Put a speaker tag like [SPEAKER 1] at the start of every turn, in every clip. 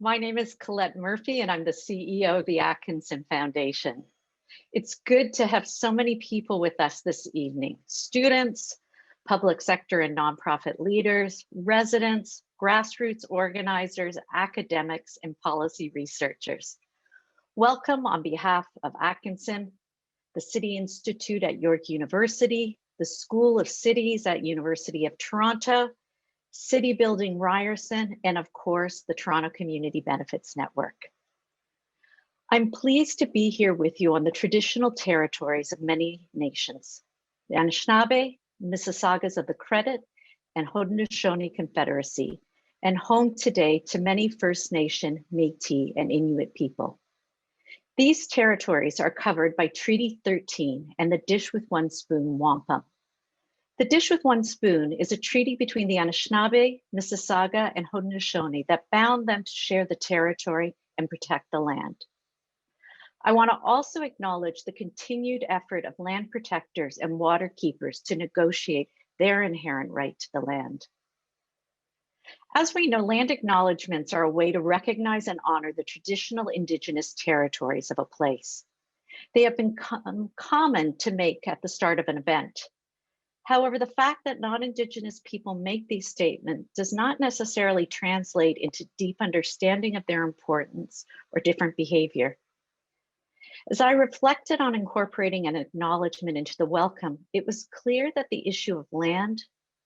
[SPEAKER 1] My name is Colette Murphy, and I'm the CEO of the Atkinson Foundation. It's good to have so many people with us this evening: students, public sector and nonprofit leaders, residents, grassroots organizers, academics, and policy researchers. Welcome on behalf of Atkinson, the City Institute at York University, the School of Cities at University of Toronto, City Building Ryerson, and of course, the Toronto Community Benefits Network. I'm pleased to be here with you on the traditional territories of many nations, the Anishinaabe, Mississaugas of the Credit, and Haudenosaunee Confederacy, and home today to many First Nation, Métis, and Inuit people. These territories are covered by Treaty 13 and the Dish with One Spoon Wampum. The Dish with One Spoon is a treaty between the Anishinaabe, Mississauga, and Haudenosaunee that bound them to share the territory and protect the land. I want to also acknowledge the continued effort of land protectors and water keepers to negotiate their inherent right to the land. As we know, land acknowledgements are a way to recognize and honor the traditional Indigenous territories of a place. They have been common to make at the start of an event. However, the fact that non-Indigenous people make these statements does not necessarily translate into deep understanding of their importance or different behavior. As I reflected on incorporating an acknowledgement into the welcome, it was clear that the issue of land,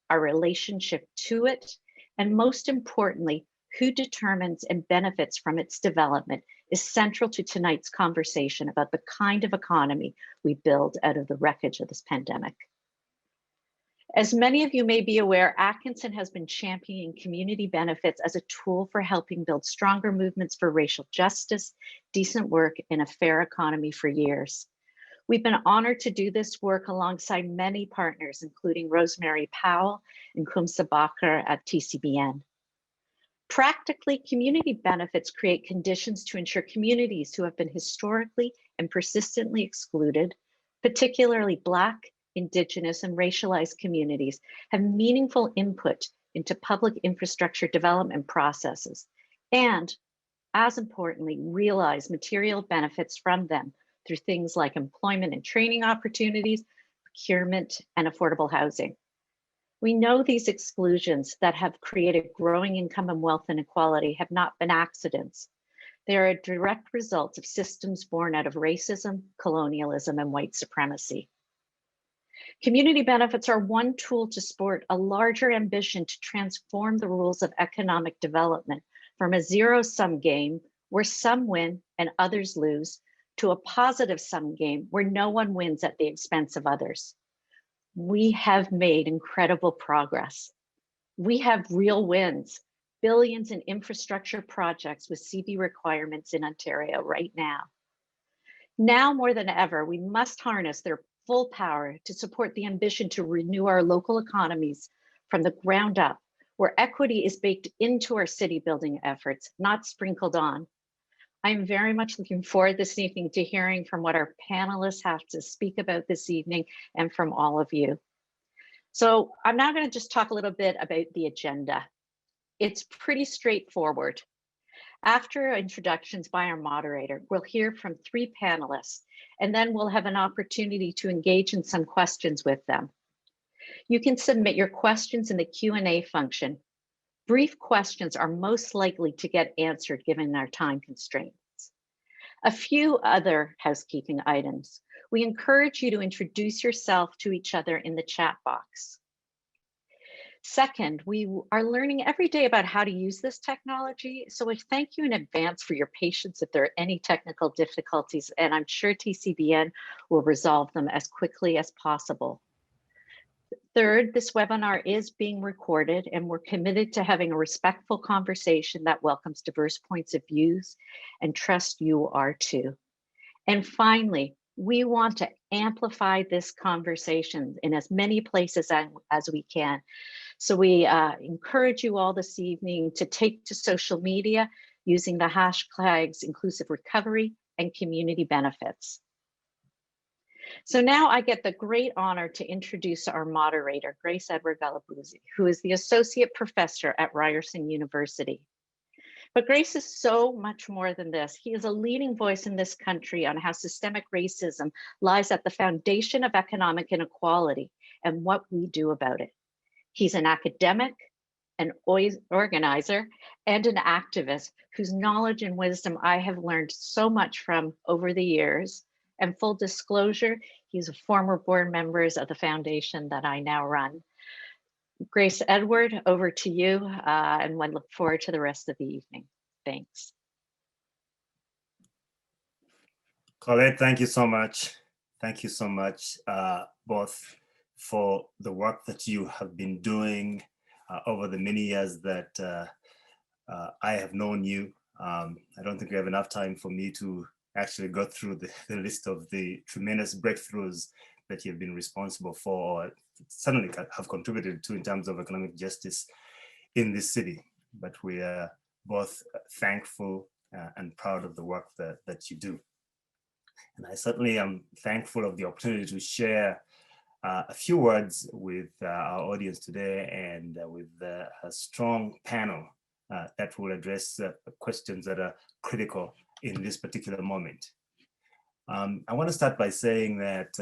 [SPEAKER 1] our relationship to it, and most importantly, who determines and benefits from its development is central to tonight's conversation about the kind of economy we build out of the wreckage of this pandemic. As many of you may be aware, Atkinson has been championing community benefits as a tool for helping build stronger movements for racial justice, decent work, and a fair economy for years. We've been honored to do this work alongside many partners, including Rosemary Powell and Kumsa Bakar at TCBN. Practically, community benefits create conditions to ensure communities who have been historically and persistently excluded, particularly Black, Indigenous, and racialized communities, have meaningful input into public infrastructure development processes, and, as importantly, realize material benefits from them through things like employment and training opportunities, procurement, and affordable housing. We know these exclusions that have created growing income and wealth inequality have not been accidents. They are a direct result of systems born out of racism, colonialism, and white supremacy. Community benefits are one tool to support a larger ambition to transform the rules of economic development from a zero-sum game where some win and others lose to a positive-sum game where no one wins at the expense of others. We have made incredible progress. We have real wins, billions in infrastructure projects with CB requirements in Ontario right now. Now more than ever, we must harness their full power to support the ambition to renew our local economies from the ground up, where equity is baked into our city building efforts, not sprinkled on. I'm very much looking forward this evening to hearing from what our panelists have to speak about this evening and from all of you. So I'm now going to just talk a little bit about the agenda. It's pretty straightforward. After introductions by our moderator, we'll hear from 3 panelists, and then we'll have an opportunity to engage in some questions with them. You can submit your questions in the Q&A function. Brief questions are most likely to get answered given our time constraints. A few other housekeeping items. We encourage you to introduce yourself to each other in the chat box. Second, we are learning every day about how to use this technology, so I thank you in advance for your patience if there are any technical difficulties, and I'm sure TCBN will resolve them as quickly as possible. Third, this webinar is being recorded, and we're committed to having a respectful conversation that welcomes diverse points of views, and trust you are too. And finally, we want to amplify this conversation in as many places as we can. So we encourage you all this evening to take to social media using the hashtags inclusive recovery and community benefits. So now I get the great honor to introduce our moderator, Grace Edward Galabouzi, who is the Associate Professor at Ryerson University. But Grace is so much more than this. He is a leading voice in this country on how systemic racism lies at the foundation of economic inequality and what we do about it. He's an academic, an organizer, and an activist whose knowledge and wisdom I have learned so much from over the years. And full disclosure, he's a former board member of the foundation that I now run. Grace Edward, over to you, and I look forward to the rest of the evening. Thanks.
[SPEAKER 2] Colette, thank you so much. Thank you so much, both for the work that you have been doing over the many years that I have known you. I don't think we have enough time for me to actually go through the list of the tremendous breakthroughs that you've been responsible for, or certainly have contributed to in terms of economic justice in this city. But we are both thankful and proud of the work that you do. And I certainly am thankful of the opportunity to share a few words with our audience today, and with a strong panel that will address questions that are critical in this particular moment. I want to start by saying that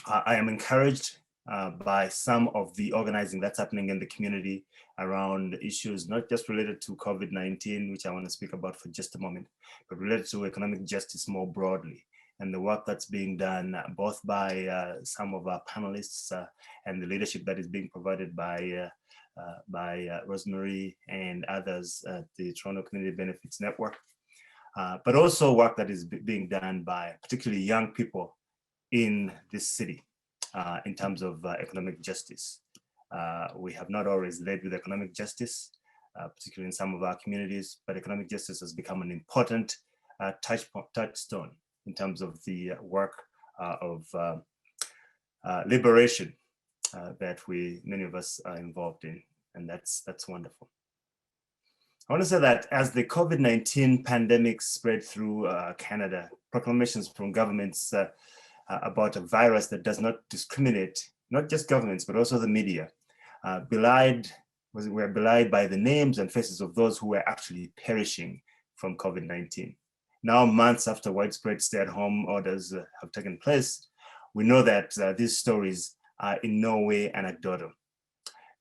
[SPEAKER 2] I am encouraged by some of the organizing that's happening in the community around issues not just related to COVID-19, which I want to speak about for just a moment, but related to economic justice more broadly, and the work that's being done both by some of our panelists and the leadership that is being provided by Rosemary and others at the Toronto Community Benefits Network, but also work that is being done by particularly young people in this city in terms of economic justice. We have not always led with economic justice, particularly in some of our communities, but economic justice has become an important touchstone in terms of the work of liberation that many of us are involved in, and that's wonderful. I want to say that as the COVID-19 pandemic spread through Canada, proclamations from governments about a virus that does not discriminate, not just governments, but also the media, were belied by the names and faces of those who were actually perishing from COVID-19. Now, months after widespread stay-at-home orders have taken place, we know that these stories are in no way anecdotal.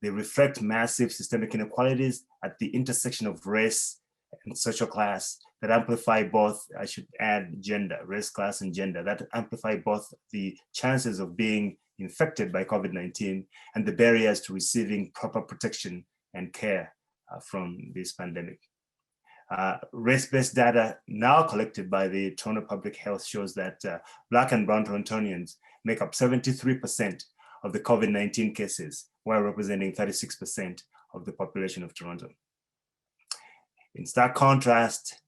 [SPEAKER 2] They reflect massive systemic inequalities at the intersection of race and social class that amplify both, I should add, gender, race, class, and gender, that amplify both the chances of being infected by COVID-19 and the barriers to receiving proper protection and care from this pandemic. Race-based data now collected by the Toronto Public Health shows that Black and Brown Torontonians make up 73% of the COVID-19 cases, while representing 36% of the population of Toronto. In stark contrast,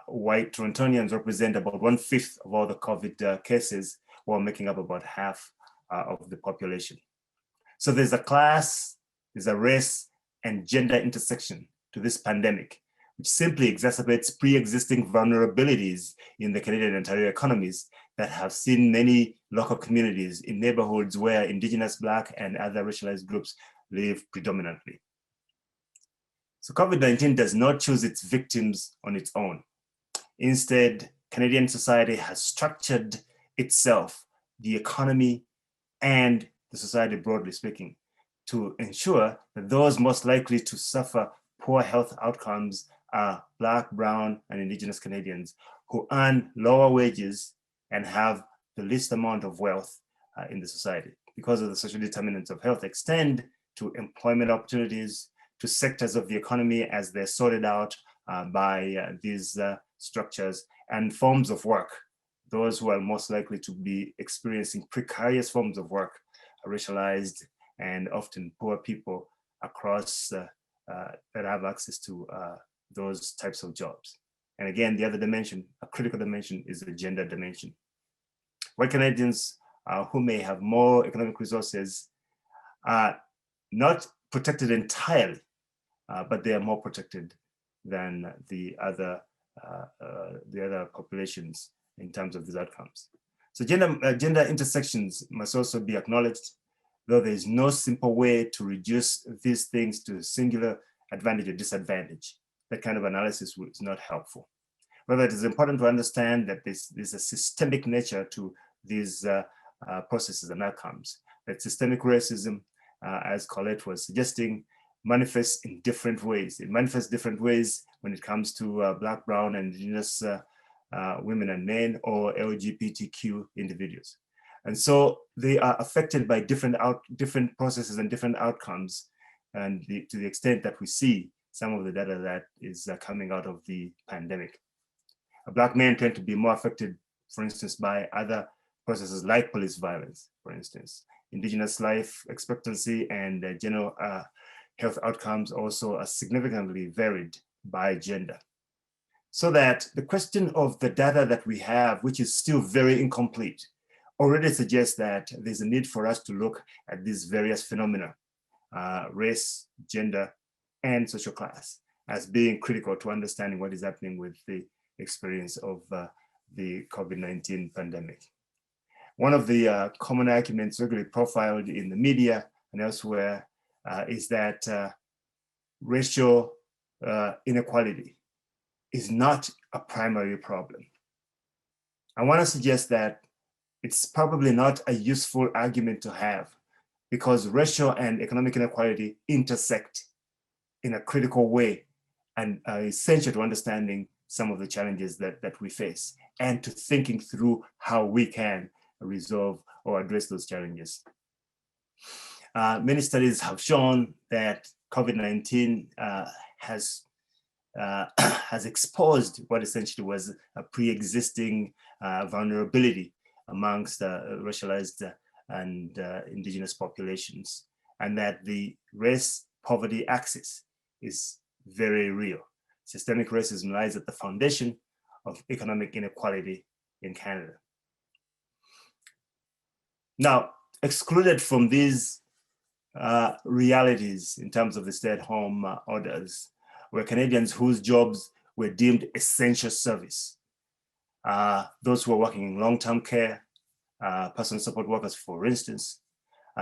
[SPEAKER 2] white Torontonians represent about 1/5 of all the COVID cases, while making up about half of the population. So there's a class, there's a race and gender intersection to this pandemic, which simply exacerbates pre-existing vulnerabilities in the Canadian and Ontario economies that have seen many local communities in neighborhoods where Indigenous, Black, and other racialized groups live predominantly. So COVID-19 does not choose its victims on its own. Instead, Canadian society has structured itself, the economy, and the society broadly speaking, to ensure that those most likely to suffer poor health outcomes are Black, Brown, and Indigenous Canadians who earn lower wages and have the least amount of wealth in the society, because of the social determinants of health extend to employment opportunities, to sectors of the economy as they're sorted out by these structures, and forms of work. Those who are most likely to be experiencing precarious forms of work are racialized and often poor people across that have access to those types of jobs. And again, the other dimension, a critical dimension, is the gender dimension. White Canadians who may have more economic resources are not protected entirely, but they are more protected than the other populations in terms of these outcomes. So gender intersections must also be acknowledged, though there is no simple way to reduce these things to singular advantage or disadvantage. that kind of analysis is not helpful. However, it is important to understand that there's a systemic nature to these processes and outcomes. That systemic racism, as Colette was suggesting, manifests in different ways. It manifests different ways when it comes to Black, Brown, and Indigenous women and men, or LGBTQ individuals. And so they are affected by different processes and different outcomes, and to the extent that we see some of the data that is coming out of the pandemic. Black men tend to be more affected, for instance, by other processes like police violence, for instance. Indigenous life expectancy and general health outcomes also are significantly varied by gender. So that the question of the data that we have, which is still very incomplete, already suggests that there's a need for us to look at these various phenomena, race, gender, and social class, as being critical to understanding what is happening with the experience of the COVID-19 pandemic. One of the common arguments regularly profiled in the media and elsewhere is that racial inequality is not a primary problem. I want to suggest that it's probably not a useful argument to have, because racial and economic inequality intersect in a critical way and are essential to understanding some of the challenges that we face and to thinking through how we can resolve or address those challenges. Many studies have shown that COVID-19 has exposed what essentially was a pre-existing vulnerability amongst racialized and indigenous populations, and that the race-poverty axis is very real. Systemic racism lies at the foundation of economic inequality in Canada. Now, excluded from these realities in terms of the stay-at-home orders were Canadians whose jobs were deemed essential service. Those who are working in long-term care, personal support workers, for instance,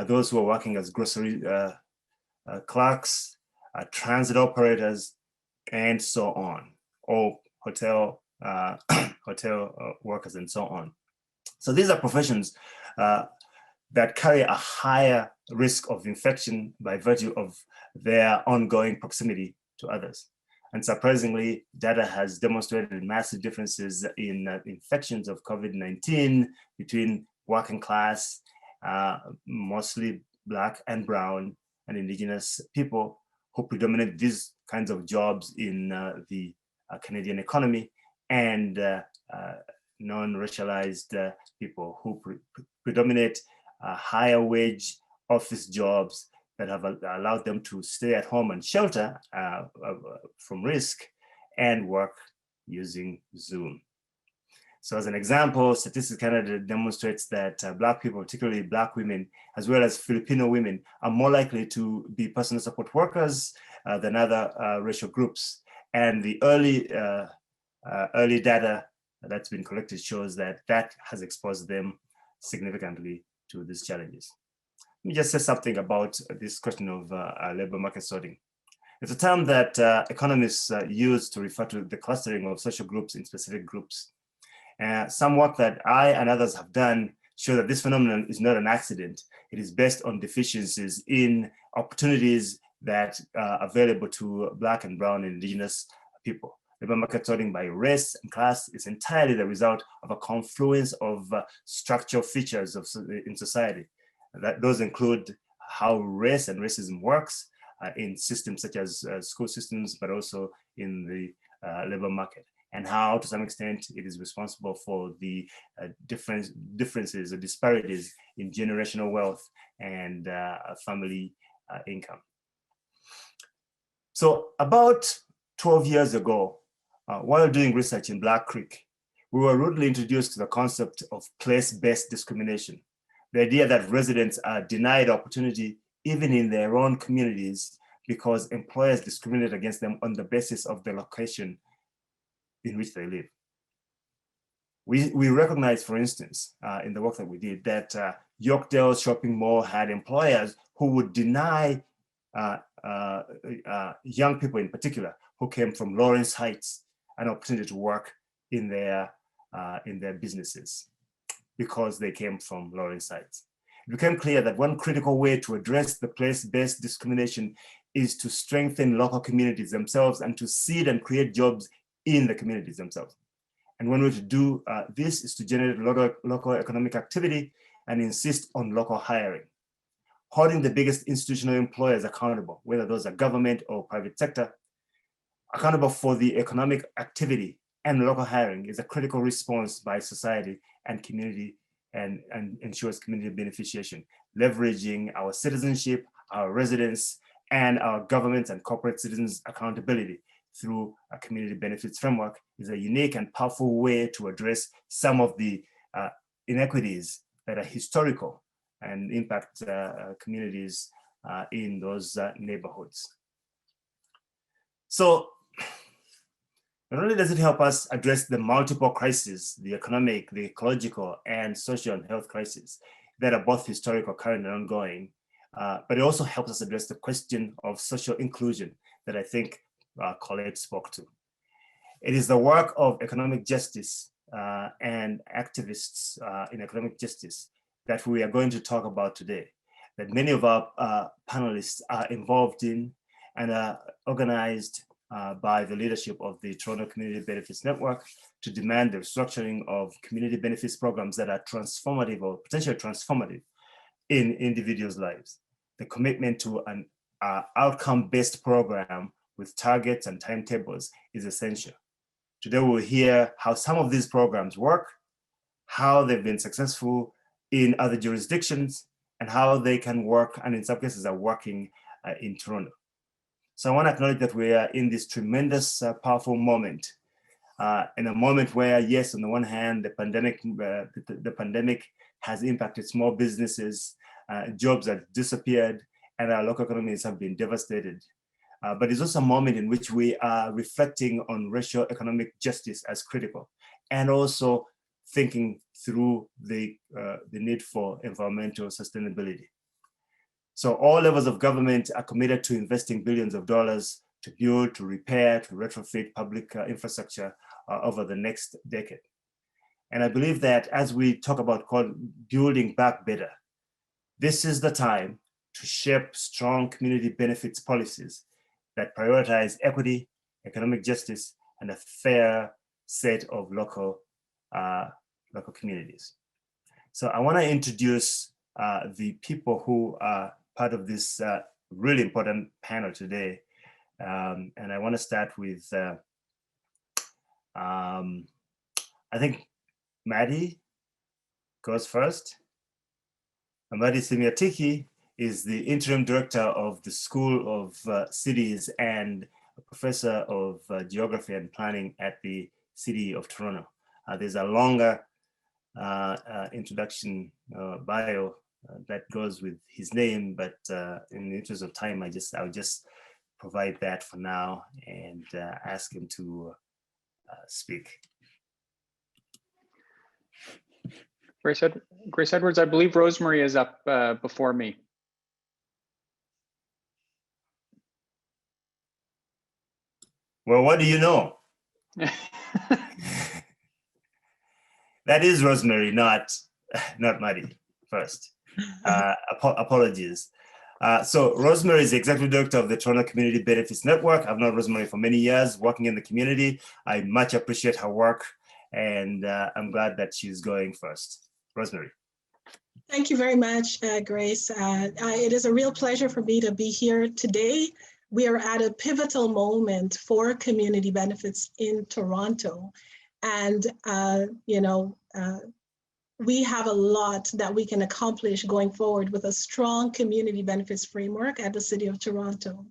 [SPEAKER 2] those who are working as grocery clerks, transit operators, and so on, or hotel workers and so on. So these are professions that carry a higher risk of infection by virtue of their ongoing proximity to others. And surprisingly, data has demonstrated massive differences in infections of COVID-19 between working class, mostly Black and Brown and Indigenous people who predominate these kinds of jobs in the Canadian economy, and non-racialized people who predominate higher wage office jobs that have allowed them to stay at home and shelter from risk and work using Zoom. So as an example, Statistics Canada demonstrates that Black people, particularly Black women, as well as Filipino women, are more likely to be personal support workers than other racial groups. And the early data that's been collected shows that that has exposed them significantly to these challenges. Let me just say something about this question of labor market sorting. It's a term that economists use to refer to the clustering of social groups in specific groups. Some work that I and others have done show that this phenomenon is not an accident. It is based on deficiencies in opportunities that are available to Black and Brown and Indigenous people. Labor market sorting by race and class is entirely the result of a confluence of structural features in society. Those include how race and racism works in systems such as school systems, but also in the labor market, and how, to some extent, it is responsible for the differences or disparities in generational wealth and family income. So about 12 years ago, while doing research in Black Creek, we were rudely introduced to the concept of place-based discrimination, the idea that residents are denied opportunity even in their own communities because employers discriminate against them on the basis of the location in which they live. We recognize, for instance, in the work that we did, that Yorkdale Shopping Mall had employers who would deny young people in particular who came from Lawrence Heights an opportunity to work in their businesses because they came from Lawrence Heights. It became clear that one critical way to address the place-based discrimination is to strengthen local communities themselves and to seed and create jobs in the communities themselves. And one way to do this is to generate local economic activity and insist on local hiring. Holding the biggest institutional employers accountable, whether those are government or private sector, accountable for the economic activity and local hiring is a critical response by society and community and ensures community beneficiation. Leveraging our citizenship, our residents, and our government and corporate citizens' accountability through a community benefits framework is a unique and powerful way to address some of the inequities that are historical and impact communities in those neighborhoods. So not only does it help us address the multiple crises, the economic, the ecological, and social and health crises that are both historical, current, and ongoing, but it also helps us address the question of social inclusion that I think Colette spoke to. It is the work of economic justice and activists in economic justice that we are going to talk about today, that many of our panelists are involved in and are organized by the leadership of the Toronto Community Benefits Network to demand the restructuring of community benefits programs that are transformative or potentially transformative in individuals' lives. The commitment to an outcome-based program with targets and timetables is essential. Today we'll hear how some of these programs work, how they've been successful in other jurisdictions, and how they can work, and in some cases are working in Toronto. So I want to acknowledge that we are in this tremendous, powerful moment, in a moment where, yes, on the one hand, the pandemic has impacted small businesses, jobs have disappeared, and our local economies have been devastated. But it's also a moment in which we are reflecting on racial economic justice as critical, and also thinking through the need for environmental sustainability. So all levels of government are committed to investing billions of dollars to build, to repair, to retrofit public infrastructure over the next decade. And I believe that as we talk about building back better, this is the time to shape strong community benefits policies that prioritize equity, economic justice, and a fair set of local communities. So I want to introduce the people who are part of this really important panel today. And I want to start with, I think Maddie goes first. Ahmadi Simiatiki is the interim director of the School of Cities and a professor of geography and planning at the City of Toronto. There's a longer introduction bio that goes with his name, but in the interest of time, I'll just provide that for now and ask him to speak.
[SPEAKER 3] Grace Edwards, I believe Rosemary is up before me.
[SPEAKER 2] Well, what do you know? That is Rosemary, not Maddie first. Apologies. So Rosemary is the executive director of the Toronto Community Benefits Network. I've known Rosemary for many years, working in the community. I much appreciate her work, and I'm glad that she's going first. Rosemary.
[SPEAKER 4] Thank you very much, Grace. It is a real pleasure for me to be here today. We are at a pivotal moment for community benefits in Toronto. And, we have a lot that we can accomplish going forward with a strong community benefits framework at the City of Toronto.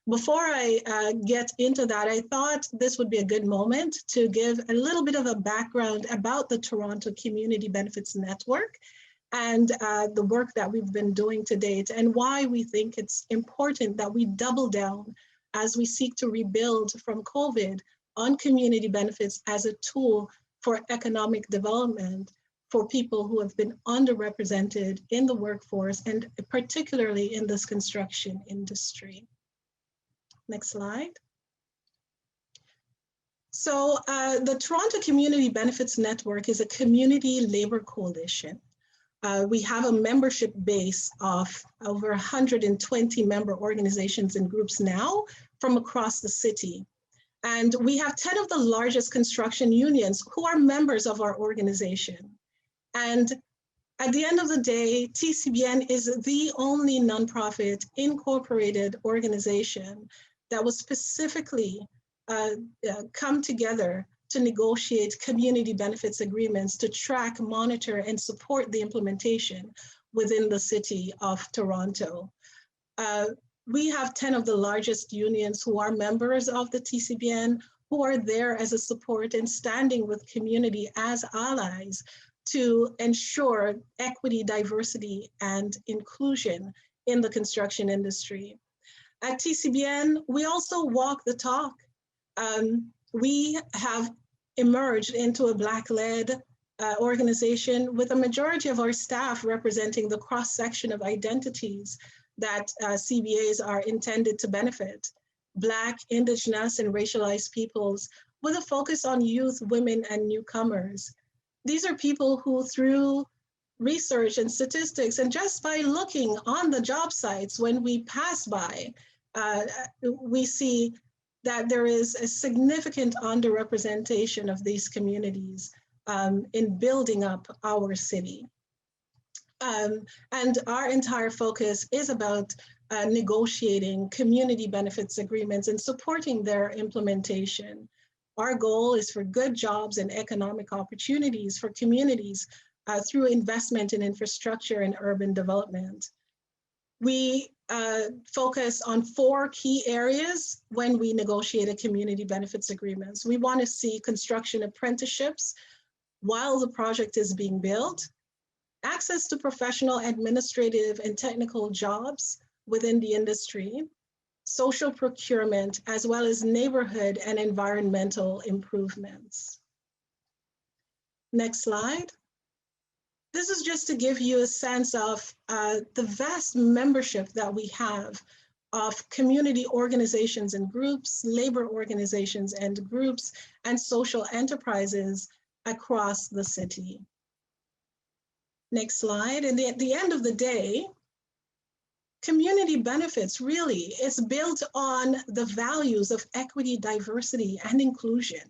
[SPEAKER 4] Before I get into that, I thought this would be a good moment to give a little bit of a background about the Toronto Community Benefits Network and the work that we've been doing to date, and why we think it's important that we double down as we seek to rebuild from COVID on community benefits as a tool for economic development for people who have been underrepresented in the workforce, and particularly in this construction industry. Next slide. So the Toronto Community Benefits Network is a community labor coalition. We have a membership base of over 120 member organizations and groups now from across the city. And we have 10 of the largest construction unions who are members of our organization. And at the end of the day, TCBN is the only nonprofit incorporated organization that was specifically come together to negotiate community benefits agreements to track, monitor, and support the implementation within the city of Toronto. We have 10 of the largest unions who are members of the TCBN, who are there as a support and standing with community as allies to ensure equity, diversity, and inclusion in the construction industry. At TCBN, we also walk the talk. We have emerged into a Black-led organization with a majority of our staff representing the cross-section of identities that CBAs are intended to benefit: Black, Indigenous, and racialized peoples, with a focus on youth, women, and newcomers. These are people who, through research and statistics, and just by looking on the job sites when we pass by, we see that there is a significant underrepresentation of these communities in building up our city. And our entire focus is about negotiating community benefits agreements and supporting their implementation. Our goal is for good jobs and economic opportunities for communities through investment in infrastructure and urban development. We focus on 4 key areas when we negotiate a community benefits agreements. We want to see construction apprenticeships while the project is being built, access to professional, administrative, and technical jobs within the industry, social procurement, as well as neighborhood and environmental improvements. Next slide. This is just to give you a sense of the vast membership that we have of community organizations and groups, labor organizations and groups, and social enterprises across the city. Next slide. And at the end of the day, community benefits really is built on the values of equity, diversity, and inclusion.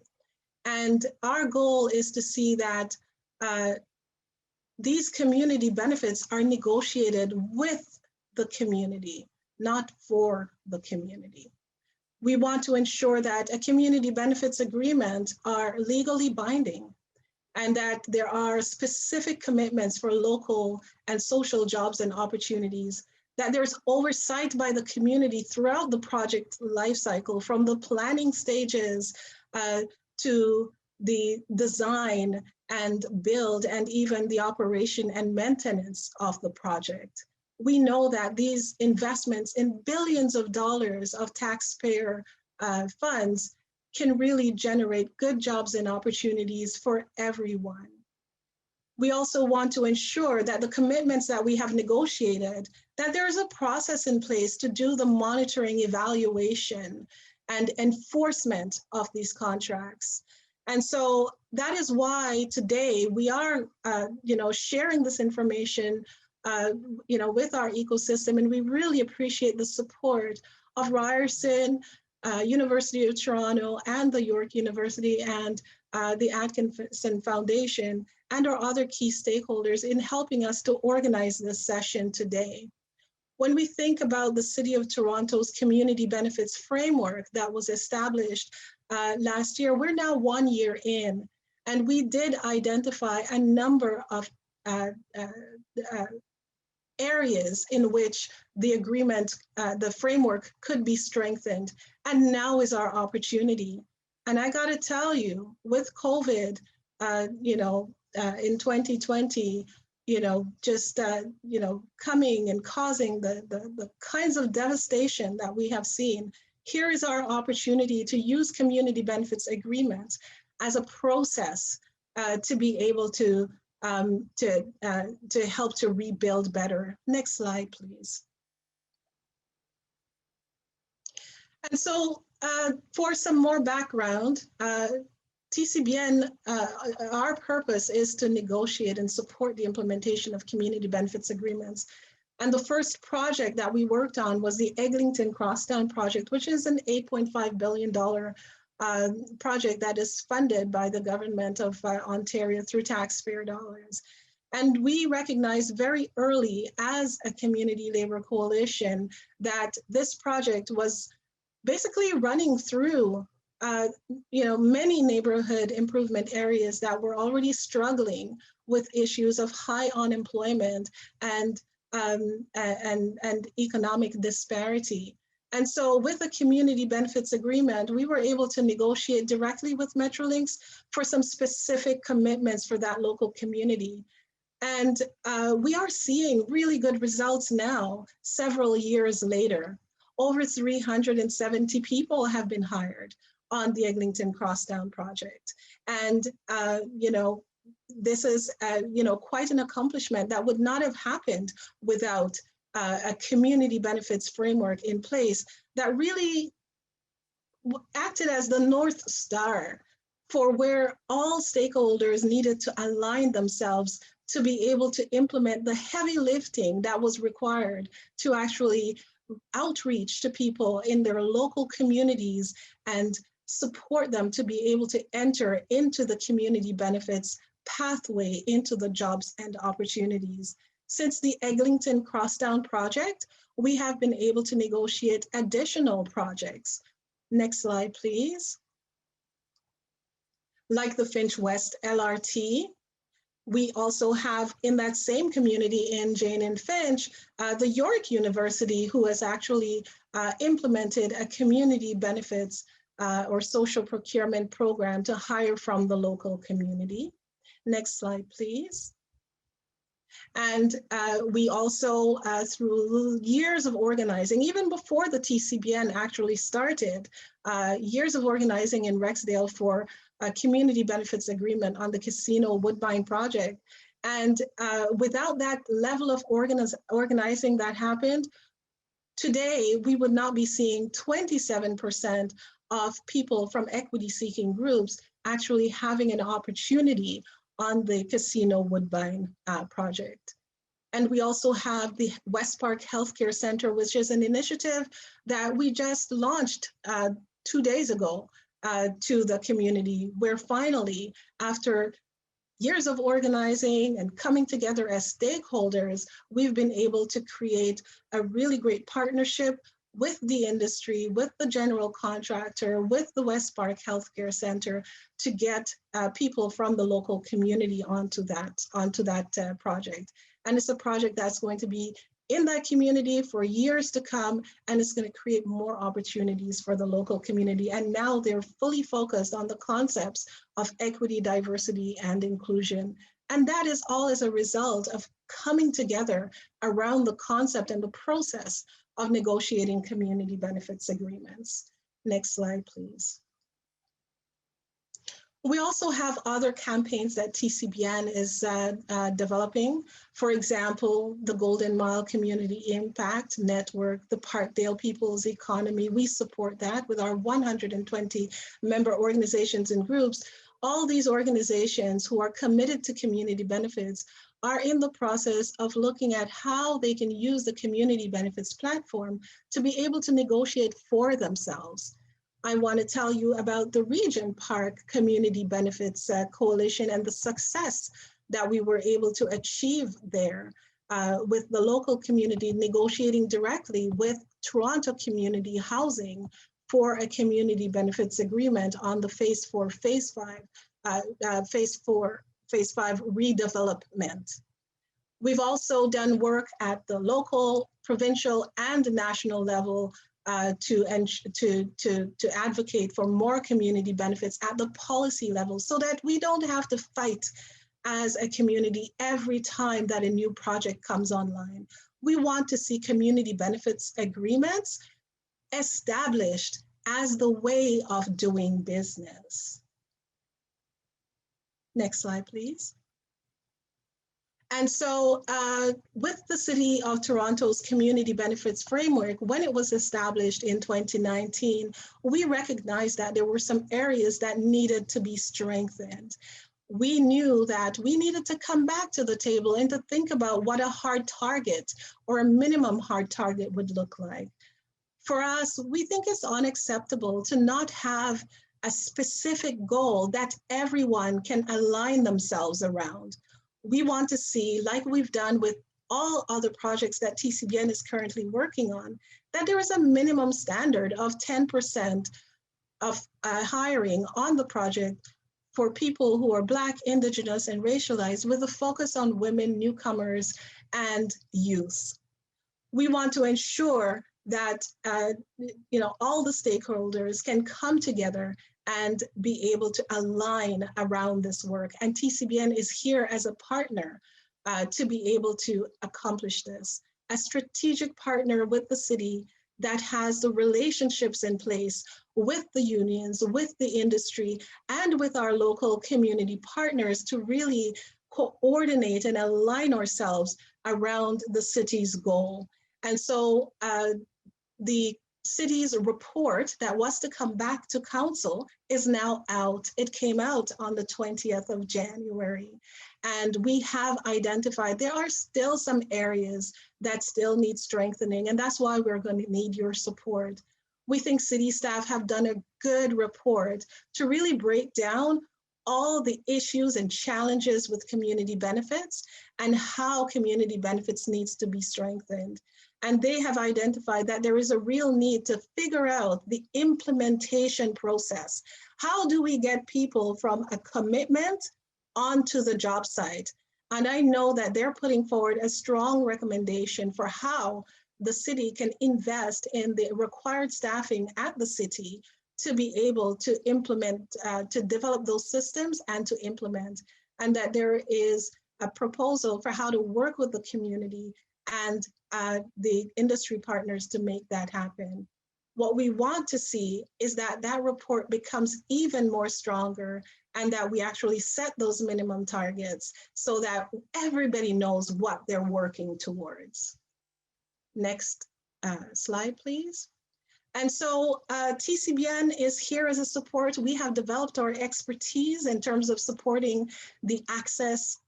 [SPEAKER 4] And our goal is to see that these community benefits are negotiated with the community, not for the community. We want to ensure that a community benefits agreement are legally binding, and that there are specific commitments for local and social jobs and opportunities, that there's oversight by the community throughout the project lifecycle, from the planning stages to the design and build, and even the operation and maintenance of the project. We know that these investments in billions of dollars of taxpayer funds can really generate good jobs and opportunities for everyone. We also want to ensure that the commitments that we have negotiated, that there is a process in place to do the monitoring, evaluation, and enforcement of these contracts. And so that is why today we are, sharing this information, with our ecosystem, and we really appreciate the support of Ryerson, University of Toronto, and the York University, and the Atkinson Foundation, and our other key stakeholders in helping us to organize this session today. When we think about the City of Toronto's community benefits framework that was established last year, we're now 1 year in, and we did identify a number of areas in which the agreement, the framework could be strengthened, and now is our opportunity. And I gotta tell you, with COVID, in 2020, coming and causing the kinds of devastation that we have seen, here is our opportunity to use community benefits agreements as a process to be able to help to rebuild better. Next slide, please. And so for some more background, TCBN, our purpose is to negotiate and support the implementation of community benefits agreements. And the first project that we worked on was the Eglinton Crosstown project, which is an $8.5 billion project that is funded by the government of Ontario through taxpayer dollars. And we recognized very early as a community labor coalition that this project was basically running through many neighborhood improvement areas that were already struggling with issues of high unemployment and economic disparity. And so with a community benefits agreement, we were able to negotiate directly with Metrolinx for some specific commitments for that local community. And we are seeing really good results now, several years later. Over 370 people have been hired on the Eglinton Crosstown project. And, this is, quite an accomplishment that would not have happened without a community benefits framework in place that really acted as the North Star for where all stakeholders needed to align themselves to be able to implement the heavy lifting that was required to actually outreach to people in their local communities and support them to be able to enter into the community benefits pathway into the jobs and opportunities. Since the Eglinton Crosstown project, we have been able to negotiate additional projects. Next slide, please. Like the Finch West LRT, we also have in that same community in Jane and Finch, the York University, who has actually implemented a community benefits or social procurement program to hire from the local community. Next slide, please. And we also, through years of organizing, even before the TCBN actually started, years of organizing in Rexdale for a community benefits agreement on the Casino Woodbine project. And without that level of organizing that happened, today we would not be seeing 27% of people from equity-seeking groups actually having an opportunity on the Casino Woodbine project. And we also have the West Park Healthcare Center, which is an initiative that we just launched 2 days ago to the community, where finally, after years of organizing and coming together as stakeholders, we've been able to create a really great partnership with the industry, with the general contractor, with the West Park Healthcare Center to get people from the local community onto that project. And it's a project that's going to be in that community for years to come, and it's going to create more opportunities for the local community. And now they're fully focused on the concepts of equity, diversity, and inclusion. And that is all as a result of coming together around the concept and the process of negotiating community benefits agreements. Next slide, please. We also have other campaigns that TCBN is developing. For example, the Golden Mile Community Impact Network, the Parkdale People's Economy. We support that with our 120 member organizations and groups. All these organizations who are committed to community benefits are in the process of looking at how they can use the community benefits platform to be able to negotiate for themselves. I want to tell you about the Regent Park Community Benefits Coalition and the success that we were able to achieve there with the local community negotiating directly with Toronto Community Housing for a community benefits agreement on the Phase 4, Phase 5 redevelopment. We've also done work at the local, provincial, and national level to advocate for more community benefits at the policy level so that we don't have to fight as a community every time that a new project comes online. We want to see community benefits agreements established as the way of doing business. Next slide, please. And so with the City of Toronto's Community Benefits Framework, when it was established in 2019, we recognized that there were some areas that needed to be strengthened. We knew that we needed to come back to the table and to think about what a hard target or a minimum hard target would look like. For us, we think it's unacceptable to not have a specific goal that everyone can align themselves around. We want to see, like we've done with all other projects that TCBN is currently working on, that there is a minimum standard of 10% of hiring on the project for people who are Black, Indigenous, and racialized, with a focus on women, newcomers, and youth. We want to ensure that all the stakeholders can come together and be able to align around this work. And TCBN is here as a partner to be able to accomplish this. A strategic partner with the city that has the relationships in place with the unions, with the industry, and with our local community partners to really coordinate and align ourselves around the city's goal. And so the city's report that was to come back to council is now out. It came out on the 20th of January. And we have identified there are still some areas that still need strengthening, and that's why we're going to need your support. We think city staff have done a good report to really break down all the issues and challenges with community benefits and how community benefits needs to be strengthened. And they have identified that there is a real need to figure out the implementation process. How do we get people from a commitment onto the job site? And I know that they're putting forward a strong recommendation for how the city can invest in the required staffing at the city to be able to implement, to develop those systems and to implement, and that there is a proposal for how to work with the community and the industry partners to make that happen. What we want to see is that that report becomes even more stronger and that we actually set those minimum targets so that everybody knows what they're working towards. Next slide, please. And so TCBN is here as a support. We have developed our expertise in terms of supporting the access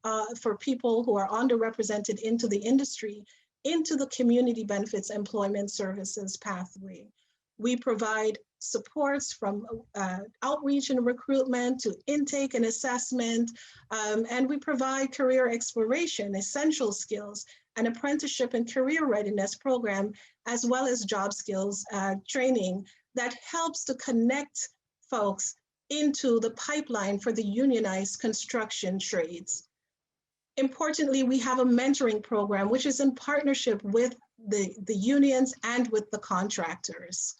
[SPEAKER 4] for people who are underrepresented into the industry, into the community benefits employment services pathway. We provide supports from outreach and recruitment to intake and assessment, and we provide career exploration, essential skills, an apprenticeship and career readiness program, as well as job skills training that helps to connect folks into the pipeline for the unionized construction trades. Importantly, we have a mentoring program, which is in partnership with the unions and with the contractors.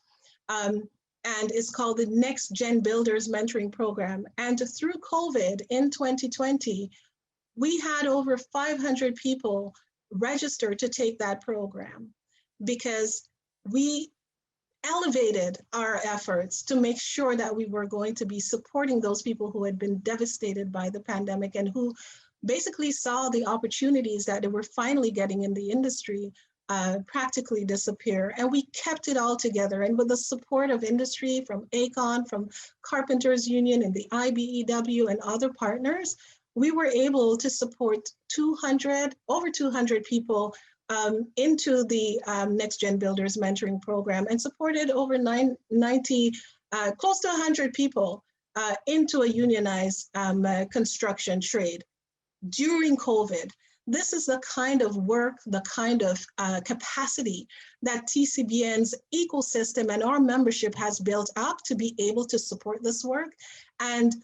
[SPEAKER 4] And it's called the Next Gen Builders Mentoring Program. And through COVID in 2020, we had over 500 people register to take that program because we elevated our efforts to make sure that we were going to be supporting those people who had been devastated by the pandemic and who basically saw the opportunities that they were finally getting in the industry practically disappear. And we kept it all together. And with the support of industry from ACON, from Carpenters Union and the IBEW and other partners, we were able to support over 200 people into the Next Gen Builders Mentoring Program and supported over 90, close to 100 people into a unionized construction trade during COVID. This is the kind of work, the kind of capacity that TCBN's ecosystem and our membership has built up to be able to support this work. And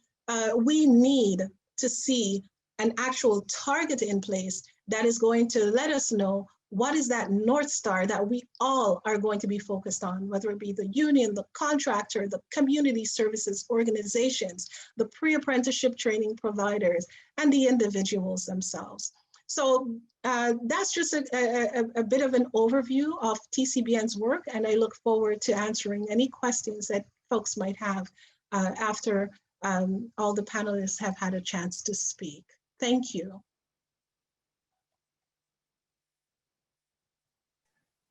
[SPEAKER 4] we need to see an actual target in place that is going to let us know what is that North Star that we all are going to be focused on, whether it be the union, the contractor, the community services organizations, the pre-apprenticeship training providers, and the individuals themselves. So that's just a bit of an overview of TCBN's work, and I look forward to answering any questions that folks might have after all the panelists have had a chance to speak. Thank you.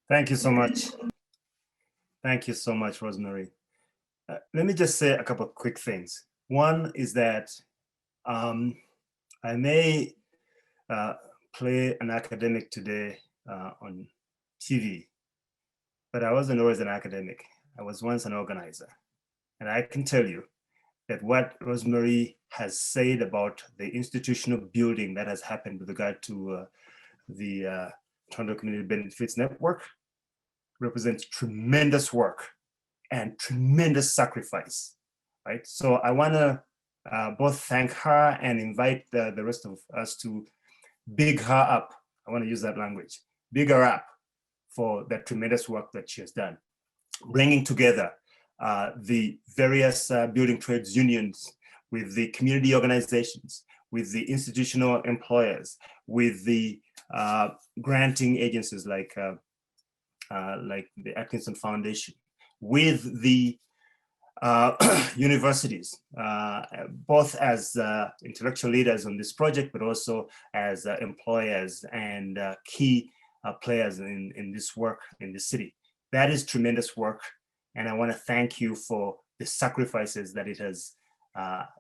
[SPEAKER 2] Thank you so much. Thank you so much, Rosemary. Let me just say a couple of quick things. One is that I may play an academic today on TV, but I wasn't always an academic. I was once an organizer. And I can tell you that what Rosemary has said about the institutional building that has happened with regard to the Toronto Community Benefits Network represents tremendous work and tremendous sacrifice, right? So I want to both thank her and invite the rest of us to big her up. I want to use that language, big her up for that tremendous work that she has done, bringing together the various building trades unions with the community organizations, with the institutional employers, with the granting agencies like the Atkinson Foundation, with the universities, both as intellectual leaders on this project, but also as employers and key players in this work in the city. That is tremendous work. And I want to thank you for the sacrifices that it has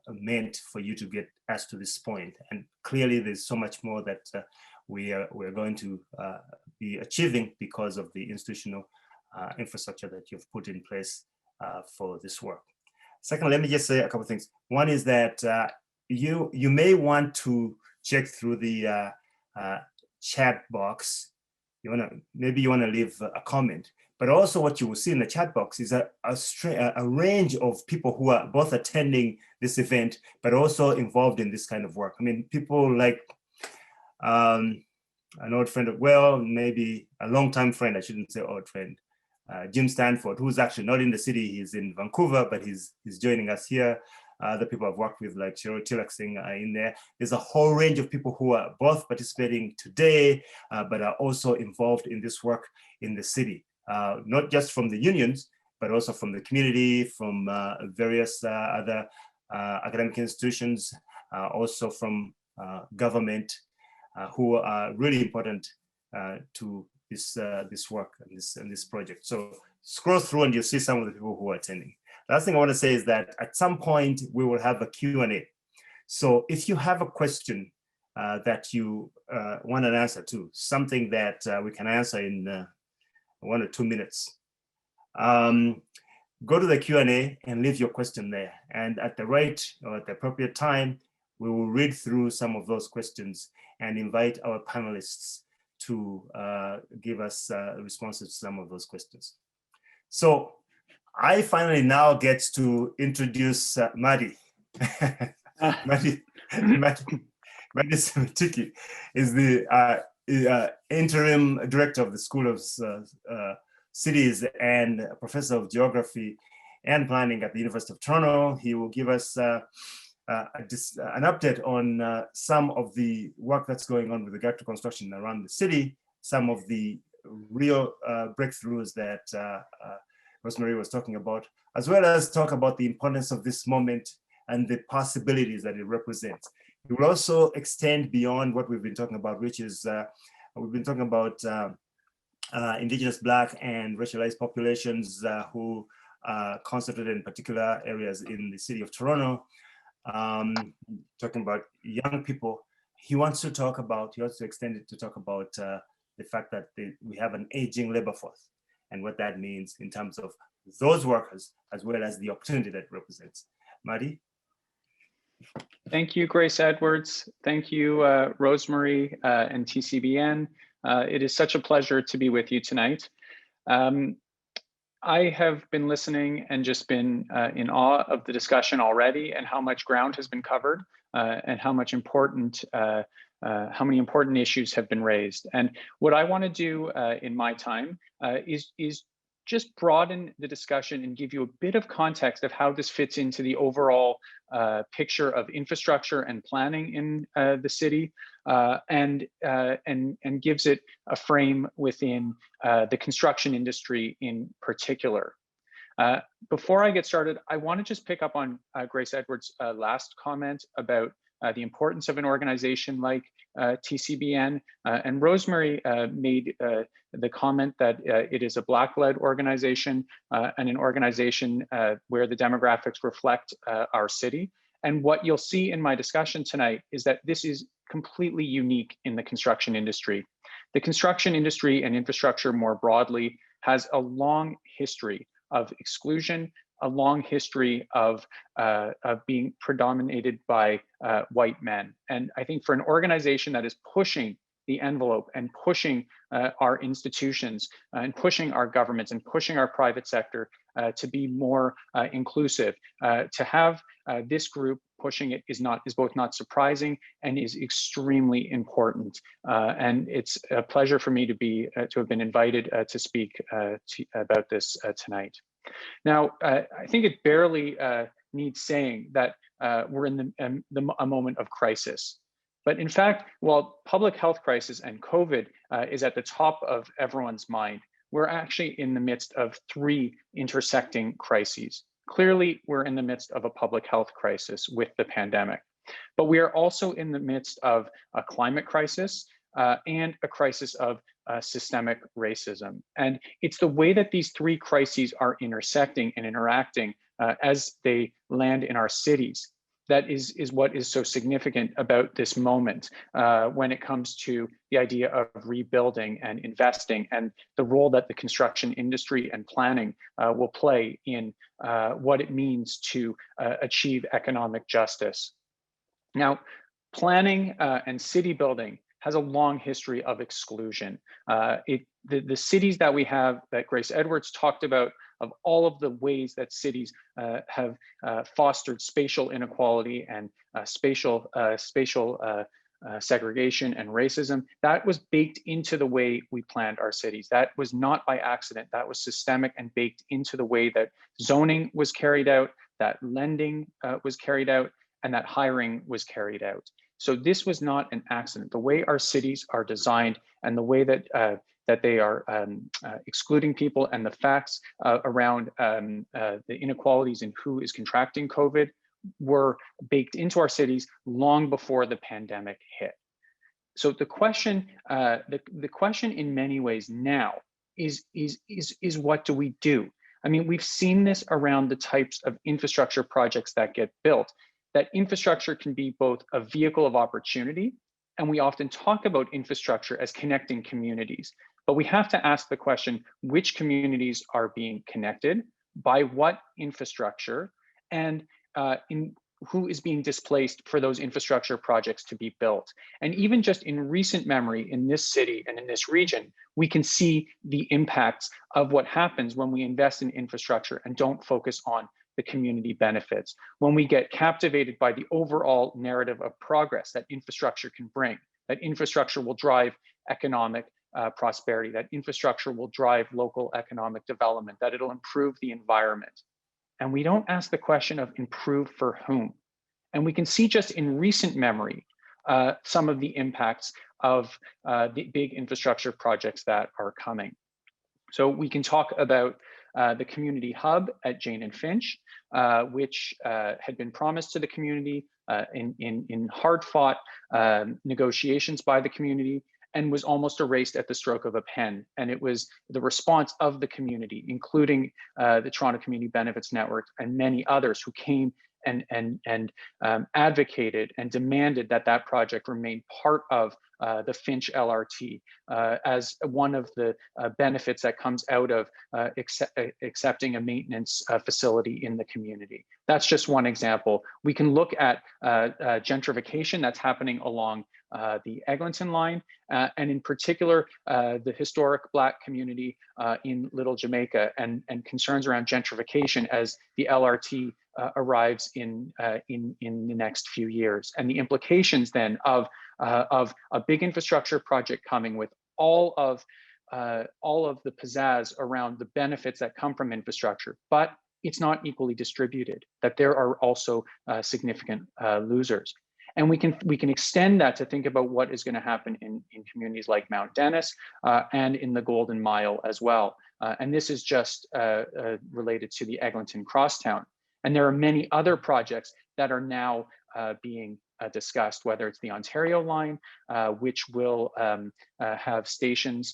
[SPEAKER 2] meant for you to get us to this point. And clearly there's so much more that we're going to be achieving because of the institutional infrastructure that you've put in place for this work. Second, let me just say a couple of things. One is that you may want to check through the chat box. Maybe you want to leave a comment, but also what you will see in the chat box is a range of people who are both attending this event, but also involved in this kind of work. I mean, people like an old friend, maybe a longtime friend, I shouldn't say old friend, Jim Stanford, who's actually not in the city, he's in Vancouver, but he's joining us here. Other people I've worked with, like Cheryl Tilaxing, are in there. There's a whole range of people who are both participating today, but are also involved in this work in the city, not just from the unions, but also from the community, from various other academic institutions, also from government, who are really important to this work and this project. So scroll through and you'll see some of the people who are attending. Last thing I want to say is that at some point we will have a Q&A. So if you have a question that you want an answer to, something that we can answer in 1 or 2 minutes, go to the Q&A and leave your question there. And at the right or at the appropriate time, we will read through some of those questions and invite our panelists to give us responses to some of those questions. So I finally now get to introduce Ahmadi. Ahmadi Simiatiki is the interim director of the School of Cities and professor of geography and planning at the University of Toronto. He will give us an update on some of the work that's going on with regard to construction around the city, some of the real breakthroughs that Rosemary was talking about, as well as talk about the importance of this moment and the possibilities that it represents. It will also extend beyond what we've been talking about, which is, we've been talking about Indigenous, Black, and racialized populations who are concentrated in particular areas in the city of Toronto. Talking about young people. He wants to extend it to talk about the fact that we have an aging labor force and what that means in terms of those workers, as well as the opportunity that it represents. Ahmadi?
[SPEAKER 3] Thank you, Grace Edwards. Thank you, Rosemary and TCBN. It is such a pleasure to be with you tonight. I have been listening and just been in awe of the discussion already and how much ground has been covered and how many important issues have been raised. And what I want to do in my time is just broaden the discussion and give you a bit of context of how this fits into the overall picture of infrastructure and planning in the city, and gives it a frame within the construction industry in particular. Before I get started, I want to just pick up on Grace Edwards' last comment about the importance of an organization like TCBN. And Rosemary made the comment that it is a Black-led organization and an organization where the demographics reflect our city. And what you'll see in my discussion tonight is that this is completely unique in the construction industry. The construction industry and infrastructure more broadly has a long history of exclusion, a long history of being predominated by white men. And I think for an organization that is pushing the envelope and pushing our institutions and pushing our governments and pushing our private sector to be more inclusive, to have this group pushing it is both not surprising and is extremely important. And it's a pleasure for me to have been invited to speak about this tonight. Now, I think it barely needs saying that we're in a moment of crisis. But in fact, while public health crisis and COVID is at the top of everyone's mind, we're actually in the midst of 3 intersecting crises. Clearly, we're in the midst of a public health crisis with the pandemic, but we are also in the midst of a climate crisis and a crisis of systemic racism. And it's the way that these 3 crises are intersecting and interacting as they land in our cities that is what is so significant about this moment when it comes to the idea of rebuilding and investing and the role that the construction industry and planning will play in what it means to achieve economic justice. Now, planning and city building has a long history of exclusion. The cities that we have, that Grace Edwards talked about, of all of the ways that cities have fostered spatial inequality and spatial segregation and racism, that was baked into the way we planned our cities. That was not by accident. That was systemic and baked into the way that zoning was carried out, that lending was carried out, and that hiring was carried out. So this was not an accident. The way our cities are designed and the way that that they are excluding people and the facts around the inequalities in who is contracting COVID were baked into our cities long before the pandemic hit. So the question in many ways now is what do we do? I mean, we've seen this around the types of infrastructure projects that get built, that infrastructure can be both a vehicle of opportunity, and we often talk about infrastructure as connecting communities. But we have to ask the question, which communities are being connected, by what infrastructure, and who is being displaced for those infrastructure projects to be built. And even just in recent memory in this city and in this region, we can see the impacts of what happens when we invest in infrastructure and don't focus on the community benefits. When we get captivated by the overall narrative of progress that infrastructure can bring, that infrastructure will drive economic prosperity, that infrastructure will drive local economic development, that it'll improve the environment. And we don't ask the question of improve for whom. And we can see just in recent memory some of the impacts of the big infrastructure projects that are coming. So we can talk about the community hub at Jane and Finch, which had been promised to the community in hard-fought negotiations by the community, and was almost erased at the stroke of a pen. And it was the response of the community, including the Toronto Community Benefits Network and many others who came and advocated and demanded that that project remain part of the Finch LRT as one of the benefits that comes out of accepting a maintenance facility in the community. That's just one example. We can look at gentrification that's happening along the Eglinton line, and in particular, the historic Black community in Little Jamaica, and concerns around gentrification as the LRT arrives in the next few years, and the implications then of a big infrastructure project coming with all of the pizzazz around the benefits that come from infrastructure, but it's not equally distributed, that there are also significant losers. And we can extend that to think about what is going to happen in communities like Mount Dennis and in the Golden Mile as well. And this is just related to the Eglinton Crosstown. And there are many other projects that are now being discussed, whether it's the Ontario line, which will have stations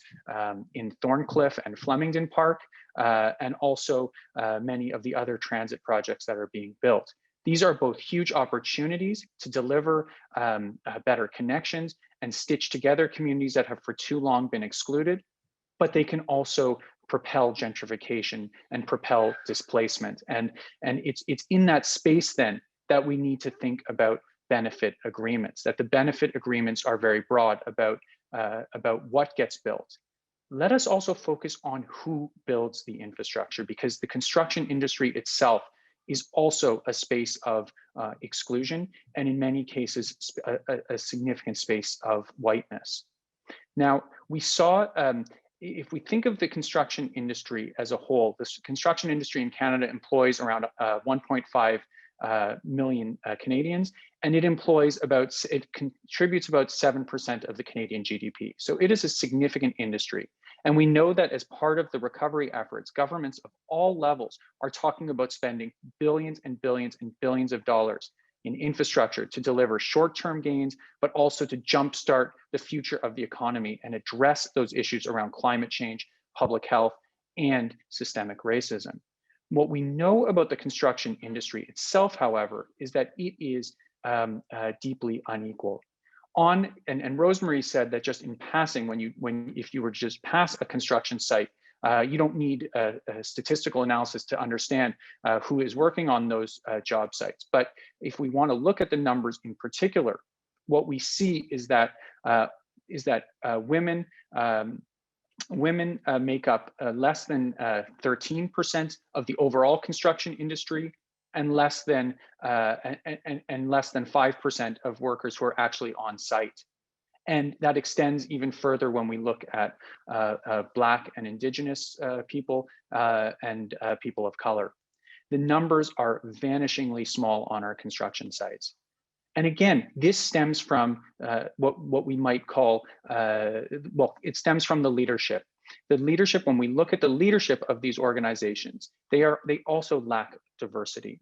[SPEAKER 3] in Thorncliffe and Flemington Park, and also many of the other transit projects that are being built. These are both huge opportunities to deliver better connections and stitch together communities that have for too long been excluded, but they can also propel gentrification and propel displacement. And it's in that space then that we need to think about benefit agreements, that the benefit agreements are very broad about what gets built. Let us also focus on who builds the infrastructure, because the construction industry itself is also a space of exclusion, and in many cases, a significant space of whiteness. Now, we saw, if we think of the construction industry as a whole, the construction industry in Canada employs around 1.5 million Canadians, and it contributes about 7% of the Canadian GDP. So it is a significant industry. And we know that as part of the recovery efforts, governments of all levels are talking about spending billions and billions and billions of dollars in infrastructure to deliver short-term gains, but also to jumpstart the future of the economy and address those issues around climate change, public health, and systemic racism. What we know about the construction industry itself, however, is that it is deeply unequal. And Rosemary said that just in passing, if you were to just pass a construction site, you don't need a statistical analysis to understand who is working on those job sites. But if we want to look at the numbers in particular, what we see is that women make up less than 13% of the overall construction industry, and less than 5% of workers who are actually on site. And that extends even further when we look at Black and Indigenous people and people of color. The numbers are vanishingly small on our construction sites. And again, this stems from what we might call, it stems from the leadership. The leadership, when we look at the leadership of these organizations, they also lack diversity.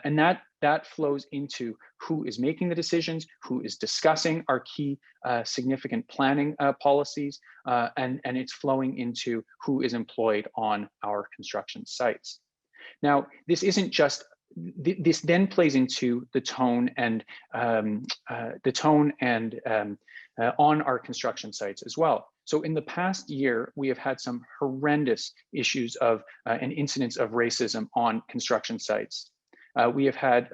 [SPEAKER 3] And that flows into who is making the decisions, who is discussing our key significant planning policies, and it's flowing into who is employed on our construction sites. Now, this isn't just, this then plays into the tone and on our construction sites as well. So in the past year, we have had some horrendous issues of and incidents of racism on construction sites. We have had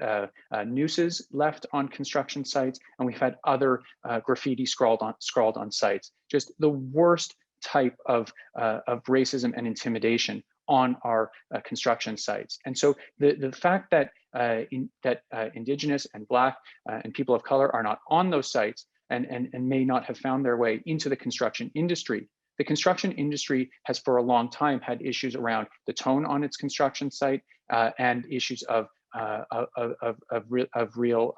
[SPEAKER 3] nooses left on construction sites, and we've had other graffiti scrawled on sites. Just the worst type of racism and intimidation on our construction sites. And so the fact that Indigenous and Black and people of color are not on those sites and may not have found their way into the construction industry. The construction industry has for a long time had issues around the tone on its construction site and issues of real